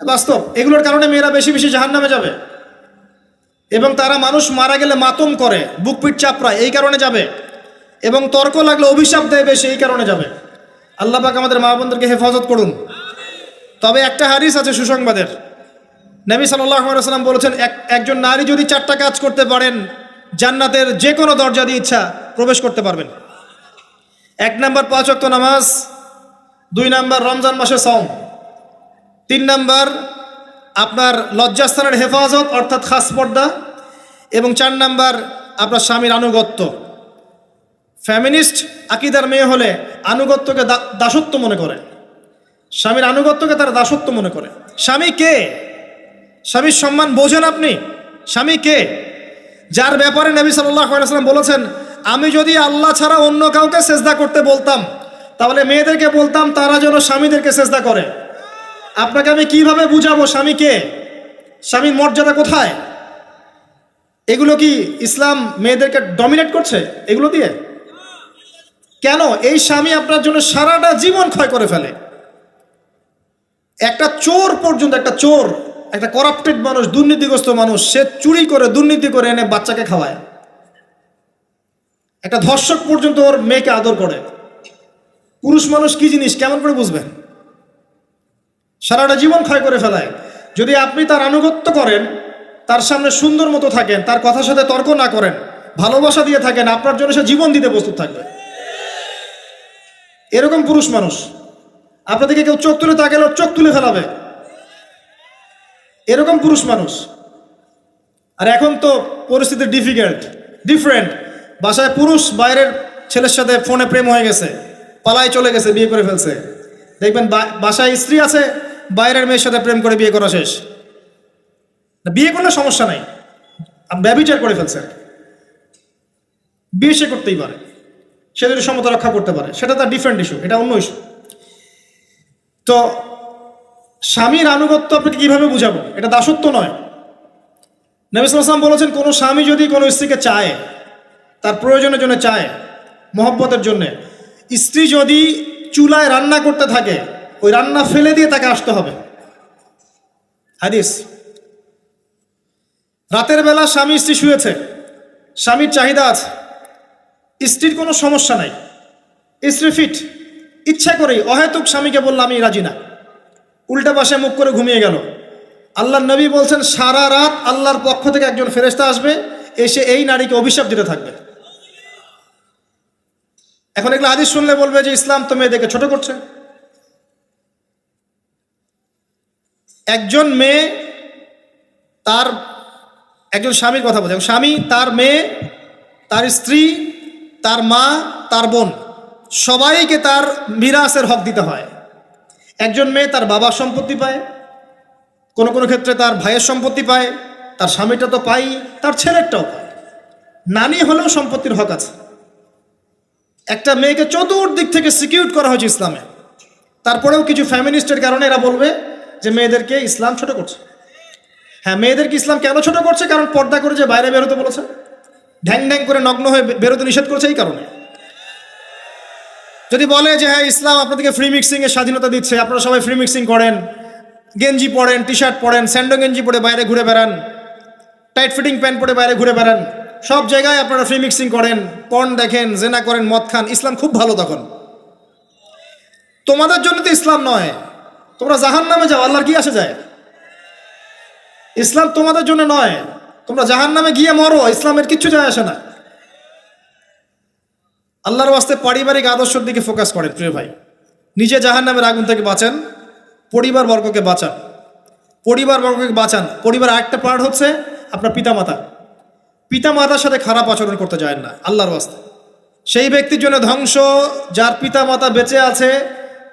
বাস্তব। এগুলোর কারণে মেয়েরা বেশি বেশি জাহান্নামে যাবে। এবং তারা মানুষ মারা গেলে মাতম করে, বুক পিঠ চাপড়ায়, এই কারণে যাবে। এবং তর্ক লাগলে অভিশাপ দেয় বেশি, এই কারণে যাবে। আল্লাহ পাক আমাদের মা বোনদেরকে হেফাজত করুন। তবে একটা হাদিস আছে সুসংবাদের। নবী সাল্লাল্লাহু আলাইহি ওয়াসাল্লাম বলেছেন, একজন নারী যদি 4টা কাজ করতে পারেন, জান্নাতের যে কোনো দরজা দিয়ে ইচ্ছা প্রবেশ করতে পারবেন। 1 নাম্বার 5 ওয়াক্ত নামাজ, 2 নাম্বার রমজান মাসে সওম, 3 নাম্বার আপনার লজ্জাস্থানের হেফাজত অর্থাৎ খাস পর্দা, এবং 4 নাম্বার আপনার স্বামীর আনুগত্য। ফ্যামিনিস্ট আকীদার মেয়ে হলে আনুগত্যকে দাসত্ব মনে করে, স্বামীর আনুগত্যকে তারা দাসত্ব মনে করে। স্বামী কে? স্বামীর সম্মান বোঝেন আপনি? স্বামী কে? যার ব্যাপারে নবী সাল্লাল্লাহু আলাইহি ওয়াসাল্লাম বলেছেন, আমি যদি আল্লাহ ছাড়া অন্য কাউকে সেজদা করতে বলতাম, তাহলে মেয়েদেরকে বলতাম তারা যেন স্বামীদেরকে সেজদা করে। আপনাকে আমি কিভাবে বুঝাবো স্বামী কে, স্বামীর মর্যাদা কোথায়? এগুলো কি ইসলাম মেয়েদেরকে ডমিনেট করছে এগুলো দিয়ে? কেন? এই স্বামী আপনার জন্য সারাটা জীবন ক্ষয় করে ফেলে। একটা চোর পর্যন্ত, একটা চোর, একটা করাপ্টেড মানুষ, দুর্নীতিগ্রস্ত মানুষ, সে চুরি করে, দুর্নীতি করে এনে বাচ্চাকে খাওয়ায়। একটা ধর্ষক পর্যন্ত ওর মেয়েকে আদর করে। পুরুষ মানুষ কি জিনিস কেমন করে বুঝবেন? সারাটা জীবন ক্ষয় করে ফেলায়। যদি আপনি তার আনুগত্য করেন, তার সামনে সুন্দর মতো থাকেন, তার কথার সাথে তর্ক না করেন, ভালোবাসা দিয়ে থাকেন, আপনার জন্য সে জীবন দিতে প্রস্তুত থাকবে। এরকম পুরুষ মানুষ। আপনাদেরকে কেউ চোখ তুলে তাকালে চোখ তুলে ফেলাবে, এরকম পুরুষ মানুষ। আর এখন তো পরিস্থিতি ডিফারেন্ট। বাসায় পুরুষ বাইরের ছেলের সাথে ফোনে প্রেম হয়ে গেছে, পালায় চলে গেছে, বিয়ে করে ফেলছে। দেখবেন বাসায় স্ত্রী আছে, বাইরের মেয়ের সাথে প্রেম করে বিয়ে করা শেষ। বিয়ে করলে সমস্যা নাই, ব্যভিচার করে ফেলছে। বিয়ে সে করতেই পারে, সে যদি সমতা রক্ষা করতে পারে, সেটা তার ডিফারেন্ট ইস্যু, এটা অন্য ইস্যু। তো স্বামীর আনুগত্য আপনাকে কিভাবে বুঝাবো? এটা দাসত্ব নয়। নবী সাল্লাল্লাহু আলাইহি ওয়াসাল্লাম বলেছেন, কোনো স্বামী যদি কোনো স্ত্রীকে চায়, তার প্রয়োজনের জন্য চায়, মহব্বতের জন্যে, স্ত্রী যদি চুলায় রান্না করতে থাকে, ওই রান্না ফেলে দিয়ে তাকে আসতে হবে। হাদিস। রাতের বেলা স্বামী স্ত্রী শুয়েছে, স্বামীর চাহিদা আছে, স্ত্রীর কোনো সমস্যা নাই, স্ত্রী ফিট, ইচ্ছা করেই অহেতুক স্বামীকে বলল আমি রাজি না, উল্টা পাশে মুখ করে ঘুমিয়ে গেল। আল্লাহর নবী বলছেন সারা রাত আল্লাহর পক্ষ থেকে একজন ফেরেশতা আসবে, এসে এই নারীকে অভিশাপ দিতে থাকবে। এখন এগুলো হাদিস শুনলে বলবে যে ইসলাম তো মেয়েদেরকে ছোট করছে। একজন মেয়ে তার, একজন স্বামীর কথা বলছে, স্বামী তার মেয়ে, তার স্ত্রী, তার মা, তার বোন, সবাইকে তার মিরাসের হক দিতে হয়। একজন মেয়ে তার বাবার সম্পত্তি পায়, কোনো কোনো ক্ষেত্রে তার ভাইয়ের সম্পত্তি পায়, তার স্বামীটা তো পাই, তার ছেলেরটাও পায়, নানি হলেও সম্পত্তির হক আছে। একটা মেয়েকে চতুর্দিক থেকে সিকিউর করা হয়েছে ইসলামে। তারপরেও কিছু ফ্যামিনিস্টের কারণে এরা বলবে যে মেয়েদেরকে ইসলাম ছোট করছে। হ্যাঁ, মেয়েদেরকে ইসলাম কেন ছোট করছে? কারণ পর্দা করে যে বাইরে বেরোতে বলেছে, ঢ্যাং ঢ্যাং করে নগ্ন হয়ে বেরোতে নিষেধ করেছে, এই কারণে। যদি বলে যে হ্যাঁ ইসলাম আপনাদেরকে ফ্রি মিক্সিংয়ের স্বাধীনতা দিচ্ছে, আপনারা সবাই ফ্রি মিক্সিং করেন, গেঞ্জি পরেন, টি শার্ট পরেন, স্যান্ডো গেঞ্জি পরে বাইরে ঘুরে বেড়ান, টাইট ফিটিং প্যান্ট পরে বাইরে ঘুরে বেড়ান, সব জায়গায় আপনারা ফ্রি মিক্সিং করেন, পর্ন দেখেন, জেনা করেন, মদ খান, ইসলাম খুব ভালো। তখন তোমাদের জন্য তো ইসলাম নয়, তোমরা জাহান্নামে যাও, আল্লাহর কি আসে যায়? ইসলাম তোমাদের জন্য নয়, তোমরা জাহান্নামে গিয়ে মরো, ইসলামের কিচ্ছু যায় আসে না। আল্লাহর ওয়াস্তে পারিবারিক আদর্শের দিকে ফোকাস করেন প্রিয় ভাই। নিজে জাহান্নামের আগুন থেকে বাঁচেন, পরিবার বর্গকে বাঁচান, পরিবার বর্গকে বাঁচান। পরিবার আরেকটা পার্ট হচ্ছে আপনার পিতামাতা। পিতামাতার সাথে খারাপ আচরণ করতে যায় না আল্লাহর ওয়াস্তে। সেই ব্যক্তির জন্য ধ্বংস যার পিতামাতা বেঁচে আছে,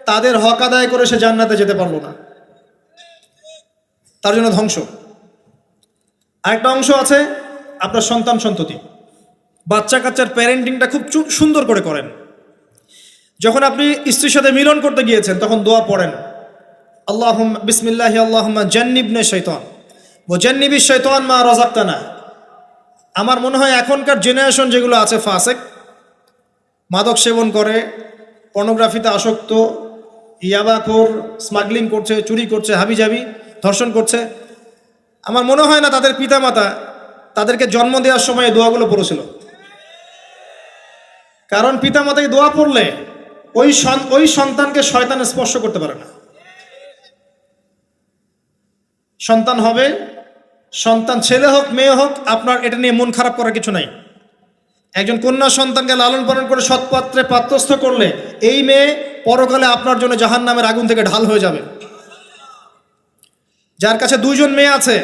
তাদের হক আদায় করে সে জান্নাতে যেতে পারলো না, তার জন্য ধ্বংস। আরেকটা অংশ আছে আপনার সন্তান সন্ততি। বাচ্চা কাচ্চার প্যারেন্টিংটা খুব সুন্দর করে করেন। যখন আপনি স্ত্রীর সাথে মিলন করতে গিয়েছেন তখন দোয়া পড়েন, আল্লাহুম্মা বিসমিল্লাহি আল্লাহুম্মা জান্নিবনা শাইতান ওয়া জান্নিবিশ শাইতান মা রাযাকতানা। আমার মনে হয় এখনকার জেনারেশন যেগুলো আছে ফাসেক, মাদক সেবন করে, পর্নোগ্রাফিতে আসক্ত, ইয়াবাখোর, স্মাগলিং করছে, চুরি করছে, হাবিজাবি, ধর্ষণ করছে, আমার মনে হয় না তাদের পিতামাতা তাদেরকে জন্ম দেওয়ার সময় এই দোয়াগুলো পড়েছিল। কারণ পিতামাতাকে দোয়া পড়লে ওই সন্তানকে শয়তান স্পর্শ করতে পারে না। সন্তান হবে, সন্তান ছেলে হোক মেয়ে হোক, আপনার এটা নিয়ে মন খারাপ করার কিছু নাই। একজন কন্যা সন্তানকে লালন পালন করে সৎপাত্রে পাত্রস্থ করলে এই মেয়ে পরকালে আপনার জন্য জাহান্নামের আগুন থেকে ঢাল হয়ে যাবে। যার কাছে দুইজন মেয়ে আছে,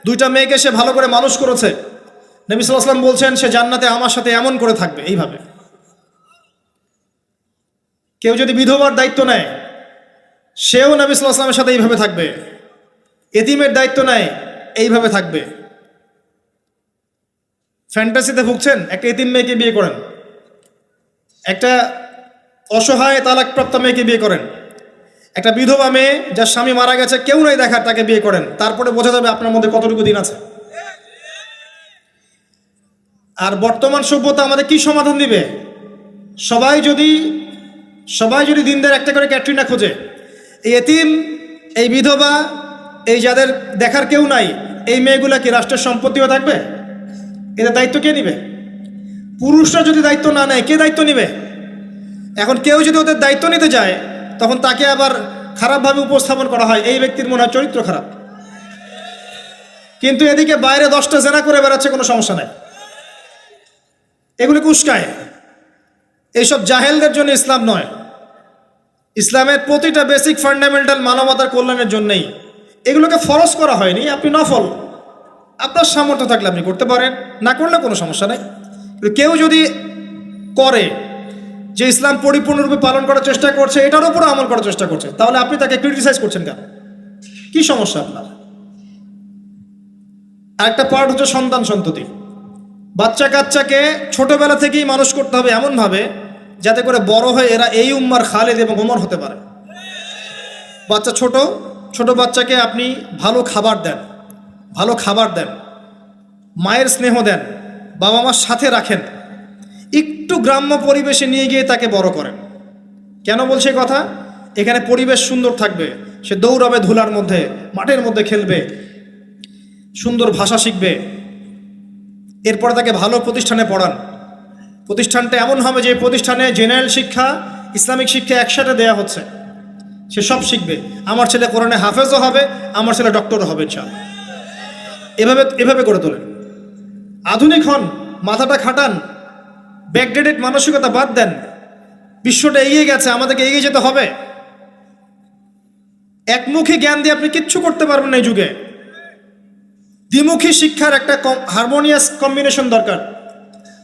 দুইটা মেয়েকে সে ভালো করে মানুষ করেছে, নবী সাল্লাল্লাহু আলাইহি ওয়াসাল্লাম বলছেন সে জান্নাতে আমার সাথে এমন করে থাকবে, এইভাবে। কেউ যদি বিধবার দায়িত্ব নেয়, সেও নবী সাল্লাল্লাহু আলাইহি ওয়াসাল্লামের সাথে এইভাবে থাকবে। এতিমের দায়িত্ব নেয়, এইভাবে থাকবে। ফ্যান্টাসিতে ভুগছেন, একটা এতিম মেয়েকে বিয়ে করেন, একটা অসহায় তালাকপ্রাপ্ত মেয়েকে বিয়ে করেন, একটা বিধবা মেয়ে যার স্বামী মারা গেছে, কেউ নাই দেখার, তাকে বিয়ে করেন, তারপরে বোঝা যাবে আপনার মধ্যে কতটুকু দিন আছে। আর বর্তমান সভ্যতা আমাদের কি সমাধান দিবে? সবাই যদি দিনদের একটা করে ক্যাটরিনা খোঁজে, এই এতিম, এই বিধবা, এই যাদের দেখার কেউ নাই, এই মেয়েগুলা কি রাষ্ট্রের সম্পত্তিও থাকবে? এদের দায়িত্ব কে নিবে? পুরুষরা যদি দায়িত্ব না নেয়, কে দায়িত্ব নিবে? এখন কেউ যদি ওদের দায়িত্ব নিতে যায়, তখন তাকে আবার খারাপভাবে উপস্থাপন করা হয়, এই ব্যক্তির মনে হয় চরিত্র খারাপ। কিন্তু এদিকে বাইরে 10টা জেনা করে বেড়াচ্ছে, কোনো সমস্যা নাই, এগুলোকে উস্কায়। এইসব জাহেলদের জন্য ইসলাম নয়। ইসলামের প্রতিটা বেসিক ফান্ডামেন্টাল মানবতার কল্যাণের জন্যই। এগুলোকে ফরজ করা হয়নি, আপনি নফল, আপনার সামর্থ্য থাকলে আপনি করতে পারেন, না করলে কোনো সমস্যা নেই। কেউ যদি করে যে ইসলাম পরিপূর্ণরূপে পালন করার চেষ্টা করছে, এটার উপরে আমল করার চেষ্টা করছে, তাহলে আপনি তাকে ক্রিটিসাইজ করছেন কেন? কি সমস্যা আপনার? আরেকটা পার্ট হচ্ছে সন্তান সন্ততি। বাচ্চা কাচ্চাকে ছোটবেলা থেকেই মানুষ করতে হবে এমনভাবে যাতে করে বড় হয়ে এরা এই উম্মার খালেদ এবং ওমর হতে পারে। বাচ্চা ছোট বাচ্চাকে আপনি ভালো খাবার দেন, মায়ের স্নেহ দেন, বাবা মার সাথে রাখেন, একটু গ্রাম্য পরিবেশে নিয়ে গিয়ে তাকে বড় করেন। কেন বলছে কথা? এখানে পরিবেশ সুন্দর থাকবে, সে দৌড়াবে ধুলার মধ্যে, মাঠের মধ্যে খেলবে, সুন্দর ভাষা শিখবে। এরপরে তাকে ভালো প্রতিষ্ঠানে পড়ান। প্রতিষ্ঠানটা এমন হবে যে প্রতিষ্ঠানে জেনারেল শিক্ষা, ইসলামিক শিক্ষা একসাথে দেয়া হচ্ছে, সে সব শিখবে। আমার ছেলে কোরআনে হাফেজও হবে, আমার ছেলে ডক্টরও হবে ইনশাআল্লাহ। এভাবে করে তোলেন। আধুনিক হন, মাথাটা খাটান, ব্যাকডেটেড মানসিকতা বাদ দেন। বিশ্বটা এগিয়ে গেছে, আমাদেরকে এগিয়ে যেতে হবে। একমুখী জ্ঞান দিয়ে আপনি কিচ্ছু করতে পারবেন না এই যুগে। দ্বিমুখী শিক্ষার একটা হারমোনিয়াস কম্বিনেশন দরকার।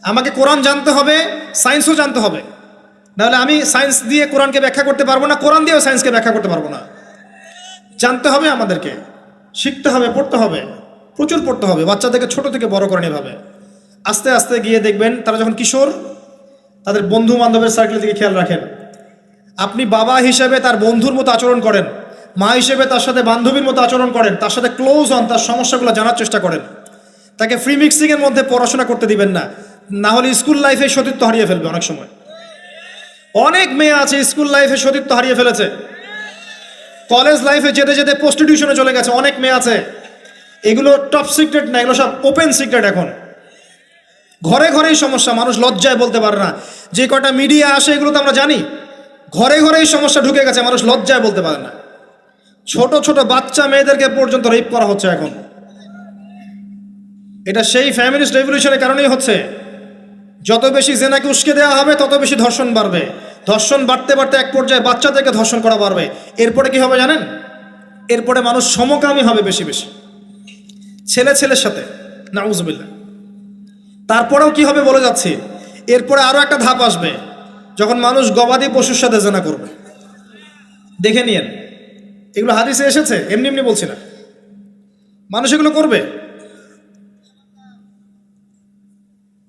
আমাকে কোরআন জানতে হবে, সায়েন্সও জানতে হবে, নাহলে আমি সায়েন্স দিয়ে কোরআনকে ব্যাখ্যা করতে পারবো না, কোরআন দিয়েও সায়েন্সকে ব্যাখ্যা করতে পারবো না। জানতে হবে, আমাদেরকে শিখতে হবে, পড়তে হবে, প্রচুর পড়তে হবে। বাচ্চাদেরকে ছোট থেকে বড় করেন এভাবে। আস্তে আস্তে গিয়ে দেখবেন তারা যখন কিশোর, তাদের বন্ধু বান্ধবের সার্কেল থেকে খেয়াল রাখেন। আপনি বাবা হিসেবে তার বন্ধুর মতো আচরণ করেন, মা হিসেবে তার সাথে বান্ধবীর মতো আচরণ করেন, তার সাথে ক্লোজ হন, তার সমস্যাগুলো জানার চেষ্টা করেন। তাকে ফ্রি মিক্সিংয়ের মধ্যে পড়াশোনা করতে দিবেন না, না হলে স্কুল লাইফে সতীত্ব হারিয়ে ফেলবে। অনেক সময় অনেক মেয়ে আছে স্কুল লাইফে সতীত্ব হারিয়ে ফেলেছে, কলেজ লাইফে যেতে যেতে প্রস্টিটিউশনে চলে গেছে। অনেক মেয়ে আছে, এগুলো টপ সিক্রেট না, এগুলো সব ওপেন সিক্রেট। এখন ঘরে ঘরেই সমস্যা, মানুষ লজ্জায় বলতে পারে না। যে কটা মিডিয়া আসে এগুলো তো আমরা জানি, ঘরে ঘরেই সমস্যা ঢুকে গেছে, মানুষ লজ্জায় বলতে পারে না। ছোট ছোট বাচ্চা মেয়েদেরকে পর্যন্ত রেপ করা হচ্ছে এখন। এটা সেই ফ্যামিলিস্ট রেভলিউশনের কারণেই হচ্ছে। যত বেশি জেনাকে উস্কে দেওয়া হবে তত বেশি ধর্ষণ বাড়বে। ধর্ষণ বাড়তে বাড়তে এক পর্যায়ে বাচ্চাদেরকে ধর্ষণ করা বাড়বে। এরপরে কি হবে জানেন? এরপরে মানুষ সমকামী হবে বেশি বেশি, ছেলে ছেলের সাথে, নাউজুবিল্লাহ। তারপরেও কি হবে বলে যাচ্ছি, এরপরে আরো একটা ধাপ আসবে, যখন মানুষ গবাদি পশুর সাথে জেনা করবে। দেখে নিয়েন, এগুলো হাদিসে এসেছে, এমনি এমনি বলছি না, মানুষ এগুলো করবে।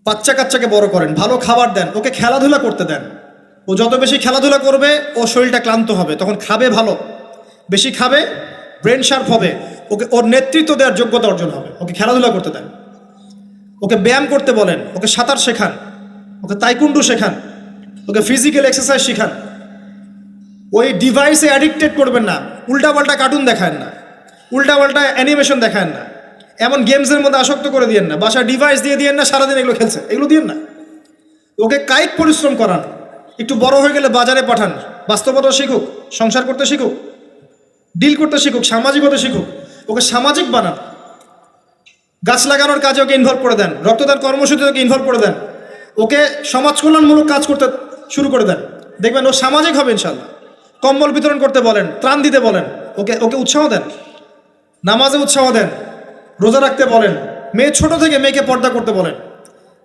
বাচ্চা কাচ্চাকে বড় করেন, ভালো খাবার দেন, ওকে খেলাধুলা করতে দেন। ও যত বেশি খেলাধুলা করবে ও শরীরটা ক্লান্ত হবে, তখন খাবে ভালো, বেশি খাবে, ব্রেন শার্প হবে, ওকে ওর নেতৃত্ব দেওয়ার যোগ্যতা অর্জন হবে। ওকে খেলাধুলা করতে দেন, ওকে ব্যায়াম করতে বলেন, ওকে সাঁতার শেখান, ওকে তাইকুন্ডু শেখান, ওকে ফিজিক্যাল এক্সারসাইজ শেখান। ওই ডিভাইসে অ্যাডিক্টেড করবেন না, উল্টাপাল্টা কার্টুন দেখান না, উল্টাপাল্টা অ্যানিমেশন দেখান না, এমন গেমসের মধ্যে আসক্ত করে দিয়েন না, বাসায় ডিভাইস দিয়ে দিয়েন না, সারাদিন এগুলো খেলছে, এগুলো দিয়েন না। ওকে কায়িক পরিশ্রম করান, একটু বড় হয়ে গেলে বাজারে পাঠান, বাস্তবতা শিখুক, সংসার করতে শিখুক, ডিল করতে শিখুক, সামাজিকতা শিখুক, ওকে সামাজিক বানান। গাছ লাগানোর কাজে ওকে ইনভলভ করে দেন, রক্তদান কর্মসূচিতে ওকে ইনভলভ করে দেন, ওকে সমাজ কল্যাণমূলক কাজ করতে শুরু করে দেন, দেখবেন ও সামাজিক হবে ইনশাল্লাহ। কম্বল বিতরণ করতে বলেন, ত্রাণ দিতে বলেন, ওকে ওকে উৎসাহ দেন, নামাজে উৎসাহ দেন, রোজা রাখতে বলেন। মেয়ে ছোট থেকে মেয়েকে পর্দা করতে বলেন,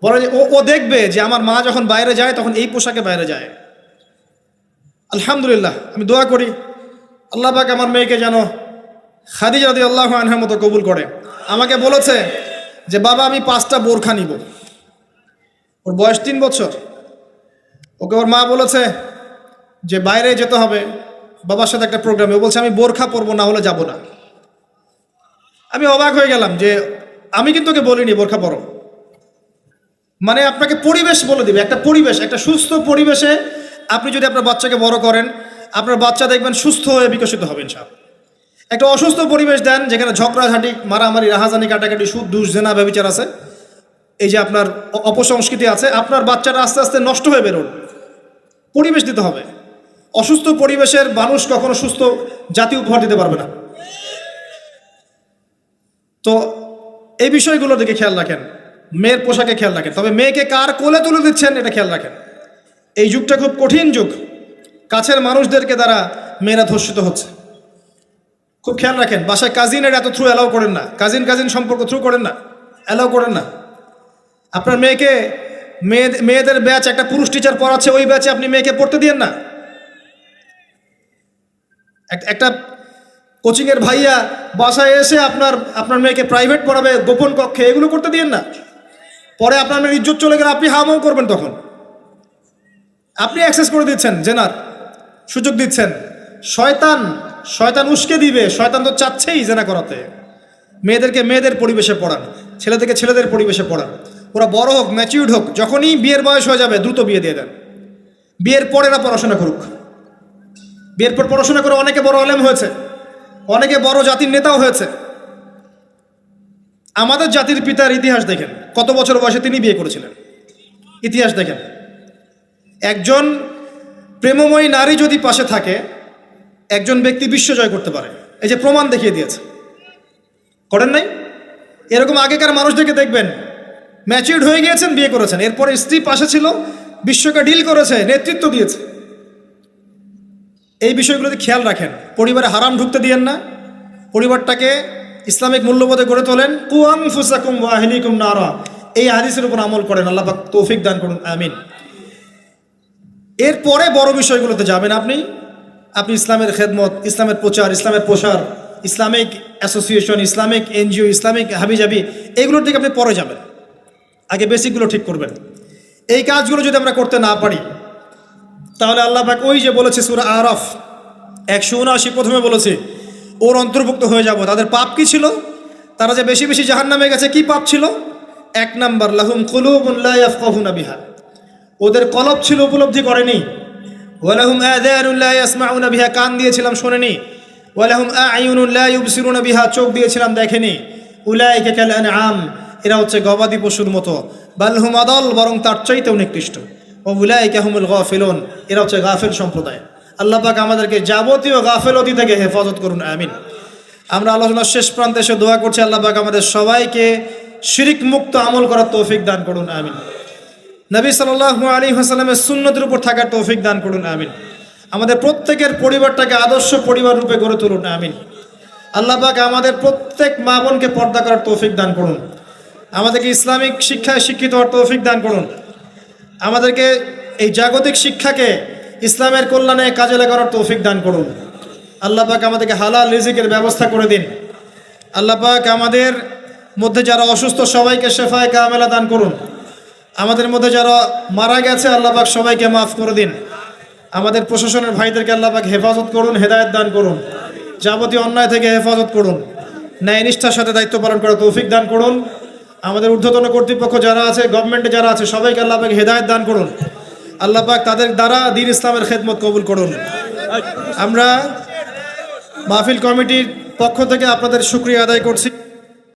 বলেন যে ও দেখবে যে আমার মা যখন বাইরে যায় তখন এই পোশাকে বাইরে যায়। আলহামদুলিল্লাহ, আমি দোয়া করি আল্লাহ পাক আমার মেয়েকে যেন খাদিজা রাদিয়াল্লাহু আনহার মতো কবুল করে। আমাকে বলেছে যে বাবা আমি 5টা বোরখা নিব। ওর বয়স 3 বছর। ওকে ওর মা বলেছে যে বাইরে যেতে হবে বাবার সাথে একটা প্রোগ্রামে, ও বলছে আমি বোরখা পরবো, না হলে যাব না। আমি অবাক হয়ে গেলাম যে আমি কিন্তু ওকে বলিনি বোরখা পরো, মানে আপনাকে পরিবেশ বলে দিবে। একটা পরিবেশ, একটা সুস্থ পরিবেশে আপনি যদি আপনার বাচ্চাকে বড় করেন, আপনার বাচ্চা দেখবেন সুস্থ হয়ে বিকশিত হবে ইনশাআল্লাহ। একটা অসুস্থ পরিবেশ দেন যেখানে ঝগড়াঝাঁটি, মারামারি, রাহাজানি, কাটাকাটি, সুদ, দুষ, জেনা, ব্যভিচার আছে, এই যে আপনার অপসংস্কৃতি আছে, আপনার বাচ্চাটা আস্তে আস্তে নষ্ট হয়ে বেরোন। পরিবেশ দিতে হবে। অসুস্থ পরিবেশের মানুষ কখনো সুস্থ জাতি উপহার দিতে পারবে না। তো এই বিষয়গুলোর দিকে খেয়াল রাখেন, মেয়ের পোশাকে খেয়াল রাখেন, তবে মেয়েকে কার কোলে তুলে দিচ্ছেন এটা খেয়াল রাখেন। এই যুগটা খুব কঠিন যুগ, কাছের মানুষদেরকে দ্বারা মেয়েরা ধর্ষিত হচ্ছে, খুব খেয়াল রাখেন। বাসায় কাজিনের এত থ্রু অ্যালাউ করেন না, কাজিন সম্পর্ক থ্রু করেন না, অ্যালাউ করেন না। আপনার মেয়েকে মেয়েদের ব্যাচ একটা পুরুষ টিচার পড়াচ্ছে, ওই ব্যাচে আপনি মেয়েকে পড়তে দিয়েন না। একটা কোচিংয়ের ভাইয়া বাসায় এসে আপনার মেয়েকে প্রাইভেট পড়াবে গোপন কক্ষে, এগুলো করতে দিয়েন না। পরে আপনার মেয়ের ইজ্জত চলে গেলে আপনি হামাও করবেন, তখন আপনি অ্যাক্সেস করে দিচ্ছেন, জেনার সুযোগ দিচ্ছেন। শয়তান উস্কে দিবে, শয়তান তো চাচ্ছেই জেনা করাতে। মেয়েদেরকে মেয়েদের পরিবেশে পড়ান। ছেলে থেকে ছেলেদের পরিবেশে পড়ান। ওরা বড় হোক, ম্যাচিউর্ড হোক, যখনই বিয়ের বয়স হয়ে যাবে দ্রুত বিয়ে দিয়ে দেন। বিয়ের পর এরা পড়াশোনা করুক। বিয়ের পর পড়াশোনা করে অনেকে বড় আলেম হয়েছে, অনেকে বড় জাতির নেতাও হয়েছে। আমাদের জাতির পিতার ইতিহাস দেখেন, কত বছর বয়সে তিনি বিয়ে করেছিলেন, ইতিহাস দেখেন। একজন প্রেমময়ী নারী যদি পাশে থাকে, একজন ব্যক্তি বিশ্ব জয় করতে পারে। এই যে প্রমাণ দেখিয়ে দিয়েছে, করেন নাই? এরকম আগেকার মানুষদেরকে দেখবেন, ম্যাচিউর্ড হয়ে গিয়েছেন, বিয়ে করেছেন, এরপরে স্ত্রী পাশে ছিল, বিশ্বকে ডিল করেছে, নেতৃত্ব দিয়েছে। এই বিষয়গুলোতে খেয়াল রাখেন। পরিবারে হারাম ঢুকতে দিয়েন না, পরিবারটাকে ইসলামিক মূল্যবোধে গড়ে তোলেন। কু আনফুসাকুম ওয়া আহলিকুম নারা, এই হাদিসের উপর আমল করেন। আল্লাহ পাক তৌফিক দান করুন, আমিন। এরপরে বড় বিষয়গুলোতে যাবেন আপনি ইসলামের খেদমত, ইসলামের প্রচার, ইসলামের প্রসার, Islamic association, Islamic NGO, Islamic হাবিজাবি, এইগুলোর দিকে আপনি পরে যাবেন। আগে বেসিকগুলো ঠিক করবেন। এই কাজগুলো যদি আমরা করতে না পারি, তাহলে আল্লাহ পাক ওই যে বলেছে সূরা আরাফ 179 প্রথমে বলেছে, ওর অন্তর্ভুক্ত হয়ে যাব। তাদের পাপ কি ছিল? তারা যে বেশি বেশি জাহান্নামে গেছে, কি পাপ ছিল? 1 নাম্বার, লাহুম কুলুবুন লা ইয়াফকাহুনা বিহা, ওদের কলব ছিল, উপলব্ধি করেনি। ওয়ালাহুম আযানুন লা ইয়াসমাউনা বিহা, কান দিয়েছিলাম শোনেনি। ওয়ালাহুম আ'য়ুনুন লা ইউবসিরুনা বিহা, চোখ দিয়েছিলাম দেখেনি। উলাইকা কাল আনআম, এরা হচ্ছে গবাদি পশুর মতো। বাল হুম আদাল, বরং তার চাইতেও নিকৃষ্ট। ও উলাইকা হুমুল গাফিলুন, এরা হচ্ছে গাফিল সম্প্রদায়। আল্লাহ পাক আমাদেরকে যাবতীয় গাফিলতি থেকে হেফাজত করুন, আমিন। আমরা আলোচনার শেষ প্রান্তে এসে দোয়া করছি, আল্লাহ পাক আমাদের সবাইকে শিরিক মুক্ত আমল করার তৌফিক দান করুন, আমিন। নবী সাল্লাল্লাহু আলাইহি ওয়াসাল্লামের সুন্নতের উপর থাকার তৌফিক দান করুন, আমিন। আমাদের প্রত্যেকের পরিবারটাকে আদর্শ পরিবার রূপে গড়ে তুলুন, আমিন। আল্লাহ পাক আমাদের প্রত্যেক মা বোনকে পর্দা করার তৌফিক দান করুন, আমাদেরকে ইসলামিক শিক্ষায় শিক্ষিত হওয়ার তৌফিক দান করুন, আমাদেরকে এই জাগতিক শিক্ষাকে ইসলামের কল্যাণে কাজে লাগানোর তৌফিক দান করুন। আল্লাহ পাক আমাদেরকে হালাল রিজিকের ব্যবস্থা করে দিন। আল্লাহ পাক আমাদের মধ্যে যারা অসুস্থ সবাইকে শেফায়ে কামেলা দান করুন। আমাদের মধ্যে যারা মারা গেছে, আল্লাহ পাক সবাইকে মাফ করে দিন। আমাদের প্রশাসনের ভাইদেরকে আল্লাহ পাক হেফাজত করুন, হেদায়েত দান করুন, যাবতীয় অন্যায় থেকে হেফাজত করুন, ন্যায় নিষ্ঠার সাথে দায়িত্ব পালন করার তৌফিক দান করুন। আমাদের ঊর্ধ্বতন কর্তৃপক্ষ যারা আছে, গভর্নমেন্টে যারা আছে, সবাইকে আল্লাহ পাক হেদায়েত দান করুন। আল্লাহ পাক তাদের দ্বারা দ্বীন ইসলামের খেদমত কবুল করুন। আমরা মাহফিল কমিটির পক্ষ থেকে আপনাদের শুকরিয়া আদায় করছি।